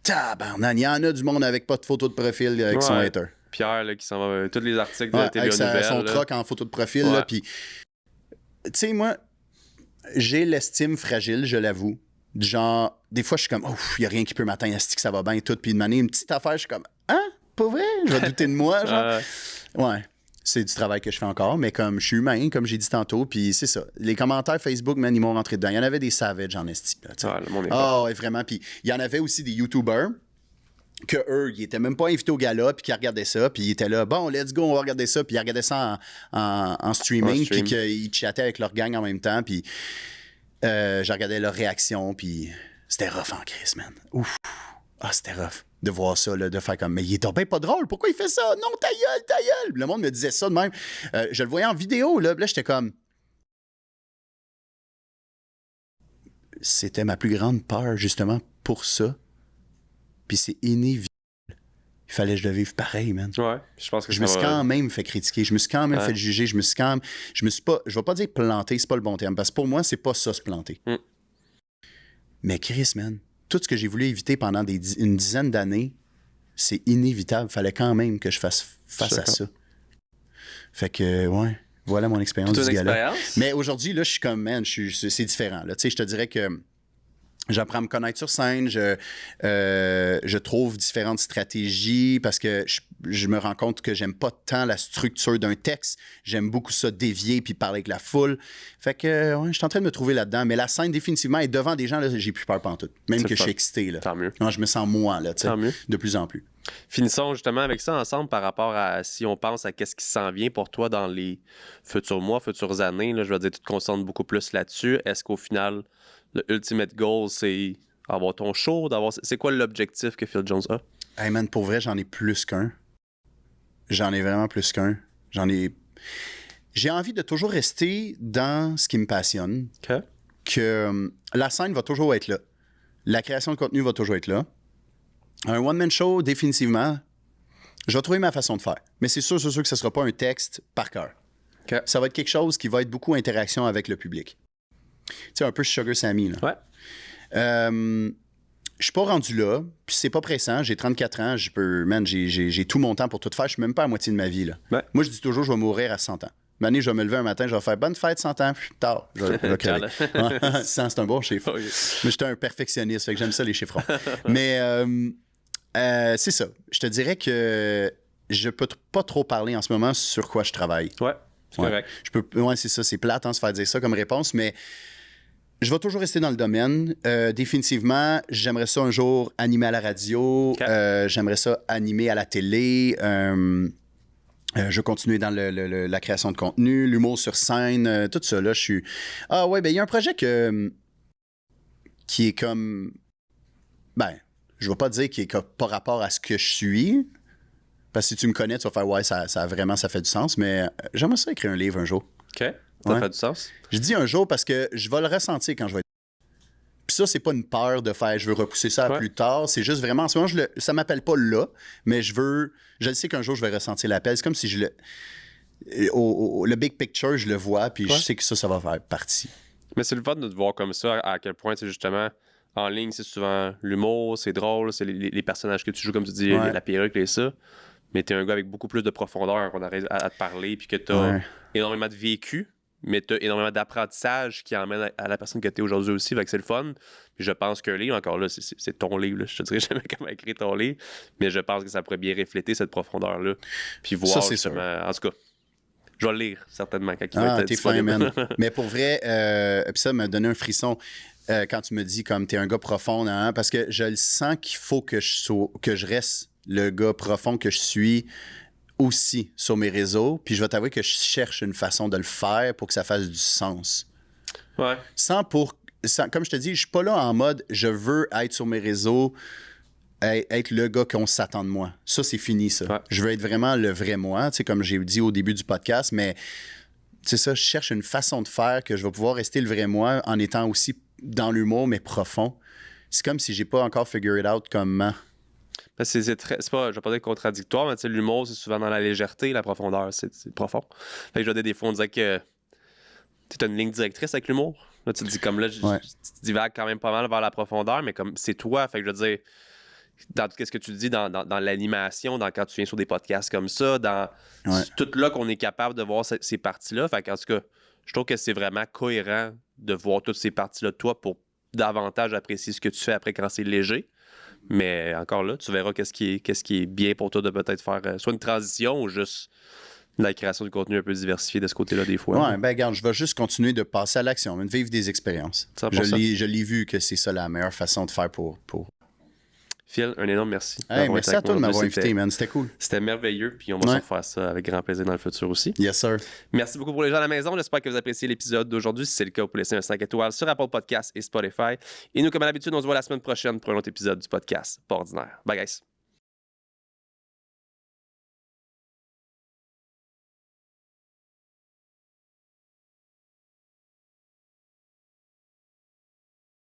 tabarnak, il y en a du monde avec pas de photo de profil avec son hater. Pierre, là, qui s'en va tous les articles de télé avec son troc en photo de profil, là, puis... Tu sais, moi... J'ai l'estime fragile, je l'avoue. Du genre, des fois, je suis comme, il n'y a rien qui peut m'atteindre, est-ce que ça va bien et tout. Puis de manière, une petite affaire, je suis comme, pas vrai? Je vais douter de moi, genre. Ouais, c'est du travail que je fais encore, mais comme je suis humain, comme j'ai dit tantôt, puis c'est ça. Les commentaires Facebook, man, ils m'ont rentré dedans. Il y en avait des savages en esti. Ouais, vraiment. Puis il y en avait aussi des YouTubers que eux, ils étaient même pas invités au gala, puis qui regardaient ça, puis ils étaient là, bon, let's go, on va regarder ça, puis ils regardaient ça en streaming, puis qu'ils chattaient avec leur gang en même temps, puis je regardais leurs réactions, puis c'était rough en crise, man. Ouf. C'était rough de voir ça, là, de faire comme, mais il est donc bien pas drôle, pourquoi il fait ça? Non, ta gueule! Le monde me disait ça de même. Je le voyais en vidéo, là j'étais comme... C'était ma plus grande peur, justement, pour ça. Puis c'est inévitable. Il fallait que je le vive pareil, man. Ouais, je pense que je me suis quand même fait critiquer, je me suis quand même fait juger, je vais pas dire planter, c'est pas le bon terme, parce que pour moi, c'est pas ça se planter. Mais Chris, man, tout ce que j'ai voulu éviter pendant une dizaine d'années, c'est inévitable. Fallait quand même que je fasse face à ça. Fait que, ouais, voilà mon expérience du gala. Mais aujourd'hui, là, je suis comme, man, c'est différent. Tu sais, je te dirais que j'apprends à me connaître sur scène, je trouve différentes stratégies parce que je me rends compte que j'aime pas tant la structure d'un texte. J'aime beaucoup ça dévier puis parler avec la foule. Fait que, ouais, je suis en train de me trouver là-dedans. Mais la scène, définitivement, est devant des gens, là, j'ai plus peur pantoute. Même que je suis excité, là. Tant mieux. Non, je me sens moi, là, tu sais, de plus en plus. Finissons justement avec ça ensemble par rapport à si on pense à qu'est-ce qui s'en vient pour toi dans les futurs mois, futures années. Là, je veux dire, tu te concentres beaucoup plus là-dessus. Est-ce qu'au final, le ultimate goal, c'est avoir ton show, c'est quoi l'objectif que Phil Jones a? Hey man, pour vrai, j'en ai plus qu'un. J'en ai vraiment plus qu'un. J'ai envie de toujours rester dans ce qui me passionne. Okay. Que la scène va toujours être là. La création de contenu va toujours être là. Un one-man show, définitivement, je vais trouver ma façon de faire. Mais c'est sûr que ce ne sera pas un texte par cœur. Okay. Ça va être quelque chose qui va être beaucoup interaction avec le public. Tu sais, un peu Sugar Sammy, là. Ouais. Je suis pas rendu là, puis c'est pas pressant. J'ai 34 ans, j'ai tout mon temps pour tout faire. Je suis même pas à moitié de ma vie, là. Ouais. Moi, je dis toujours, je vais mourir à 100 ans. Une année, je vais me lever un matin, je vais faire bonne fête 100 ans, puis tard, je vais crever. 100, c'est un bon chiffre. Okay. Mais j'étais un perfectionniste, fait que j'aime ça, les chiffrons. Mais c'est ça. Je te dirais que je peux pas trop parler en ce moment sur quoi je travaille. Ouais, c'est correct. C'est ça, c'est plate, se faire dire ça comme réponse, mais je vais toujours rester dans le domaine. Définitivement, j'aimerais ça un jour animer à la radio. Okay. J'aimerais ça animer à la télé. Je vais continuer dans la création de contenu, l'humour sur scène, tout ça. Là, je suis... Ah ouais, ben il y a un projet qui est comme... Ben, je ne vais pas dire qu'il est par rapport à ce que je suis, parce que si tu me connais, tu vas faire « Ouais, ça fait du sens », mais j'aimerais ça écrire un livre un jour. OK, ça fait du sens. Je dis un jour parce que je vais le ressentir quand je vais être... Puis ça, c'est pas une peur de faire « je veux repousser ça à plus tard », c'est juste vraiment... En ce moment, ça m'appelle pas là, mais je sais qu'un jour, je vais ressentir l'appel. C'est comme si le big picture, je le vois, puis je sais que ça va faire partie. Mais c'est le fun de te voir comme ça, à quel point, c'est justement... En ligne, c'est souvent l'humour, c'est drôle, c'est les personnages que tu joues, comme tu dis, la perruque et ça. Mais t'es un gars avec beaucoup plus de profondeur qu'on arrive à te parler, puis que t'as énormément de vécu, mais tu as énormément d'apprentissage qui emmène à la personne que tu es aujourd'hui aussi. Fait que c'est le fun. Puis je pense qu'un livre, encore là, c'est ton livre. Là. Je te dirais jamais comment écrire ton livre, mais je pense que ça pourrait bien refléter cette profondeur-là. Puis voir, ça, c'est sûr. En tout cas, je vais le lire certainement quand il va être t'es fin, man. Mais pour vrai, puis ça m'a donné un frisson quand tu me dis comme t'es un gars profond, hein, parce que je le sens qu'il faut que je reste le gars profond que je suis aussi sur mes réseaux. Puis je vais t'avouer que je cherche une façon de le faire pour que ça fasse du sens. Ouais. Comme je te dis, je suis pas là en mode je veux être sur mes réseaux, être le gars qu'on s'attend de moi. Ça, c'est fini, ça. Ouais. Je veux être vraiment le vrai moi, tu sais, comme j'ai dit au début du podcast, mais c'est ça, je cherche une façon de faire que je vais pouvoir rester le vrai moi en étant aussi dans l'humour, mais profond. C'est comme si j'ai pas encore figure it out comment. C'est pas, je vais pas dire contradictoire, mais l'humour, c'est souvent dans la légèreté, la profondeur, c'est profond. Fait que je vais des fois, on disait que tu as une ligne directrice avec l'humour. Là, tu te dis comme là, tu divagues quand même pas mal vers la profondeur, mais comme c'est toi, fait que je veux dire, dans tout ce que tu dis, dans l'animation, quand tu viens sur des podcasts comme ça, c'est tout là qu'on est capable de voir ces parties-là. Fait qu'en tout cas, je trouve que c'est vraiment cohérent de voir toutes ces parties-là de toi pour davantage apprécier ce que tu fais après quand c'est léger. Mais encore là, tu verras qu'est-ce qui est bien pour toi de peut-être faire soit une transition ou juste la création de contenu un peu diversifié de ce côté-là des fois. Ouais, ben regarde, je vais juste continuer de passer à l'action, de vivre des expériences. Je l'ai vu que c'est ça la meilleure façon de faire pour... Phil, un énorme merci. Hey, merci à toi de m'avoir invité, man. C'était cool. C'était merveilleux, puis on va se refaire ça avec grand plaisir dans le futur aussi. Yes, sir. Merci beaucoup pour les gens à la maison. J'espère que vous appréciez l'épisode d'aujourd'hui. Si c'est le cas, vous pouvez laisser un 5 étoiles sur Apple Podcasts et Spotify. Et nous, comme à l'habitude, on se voit la semaine prochaine pour un autre épisode du podcast Pas ordinaire. Bye, guys.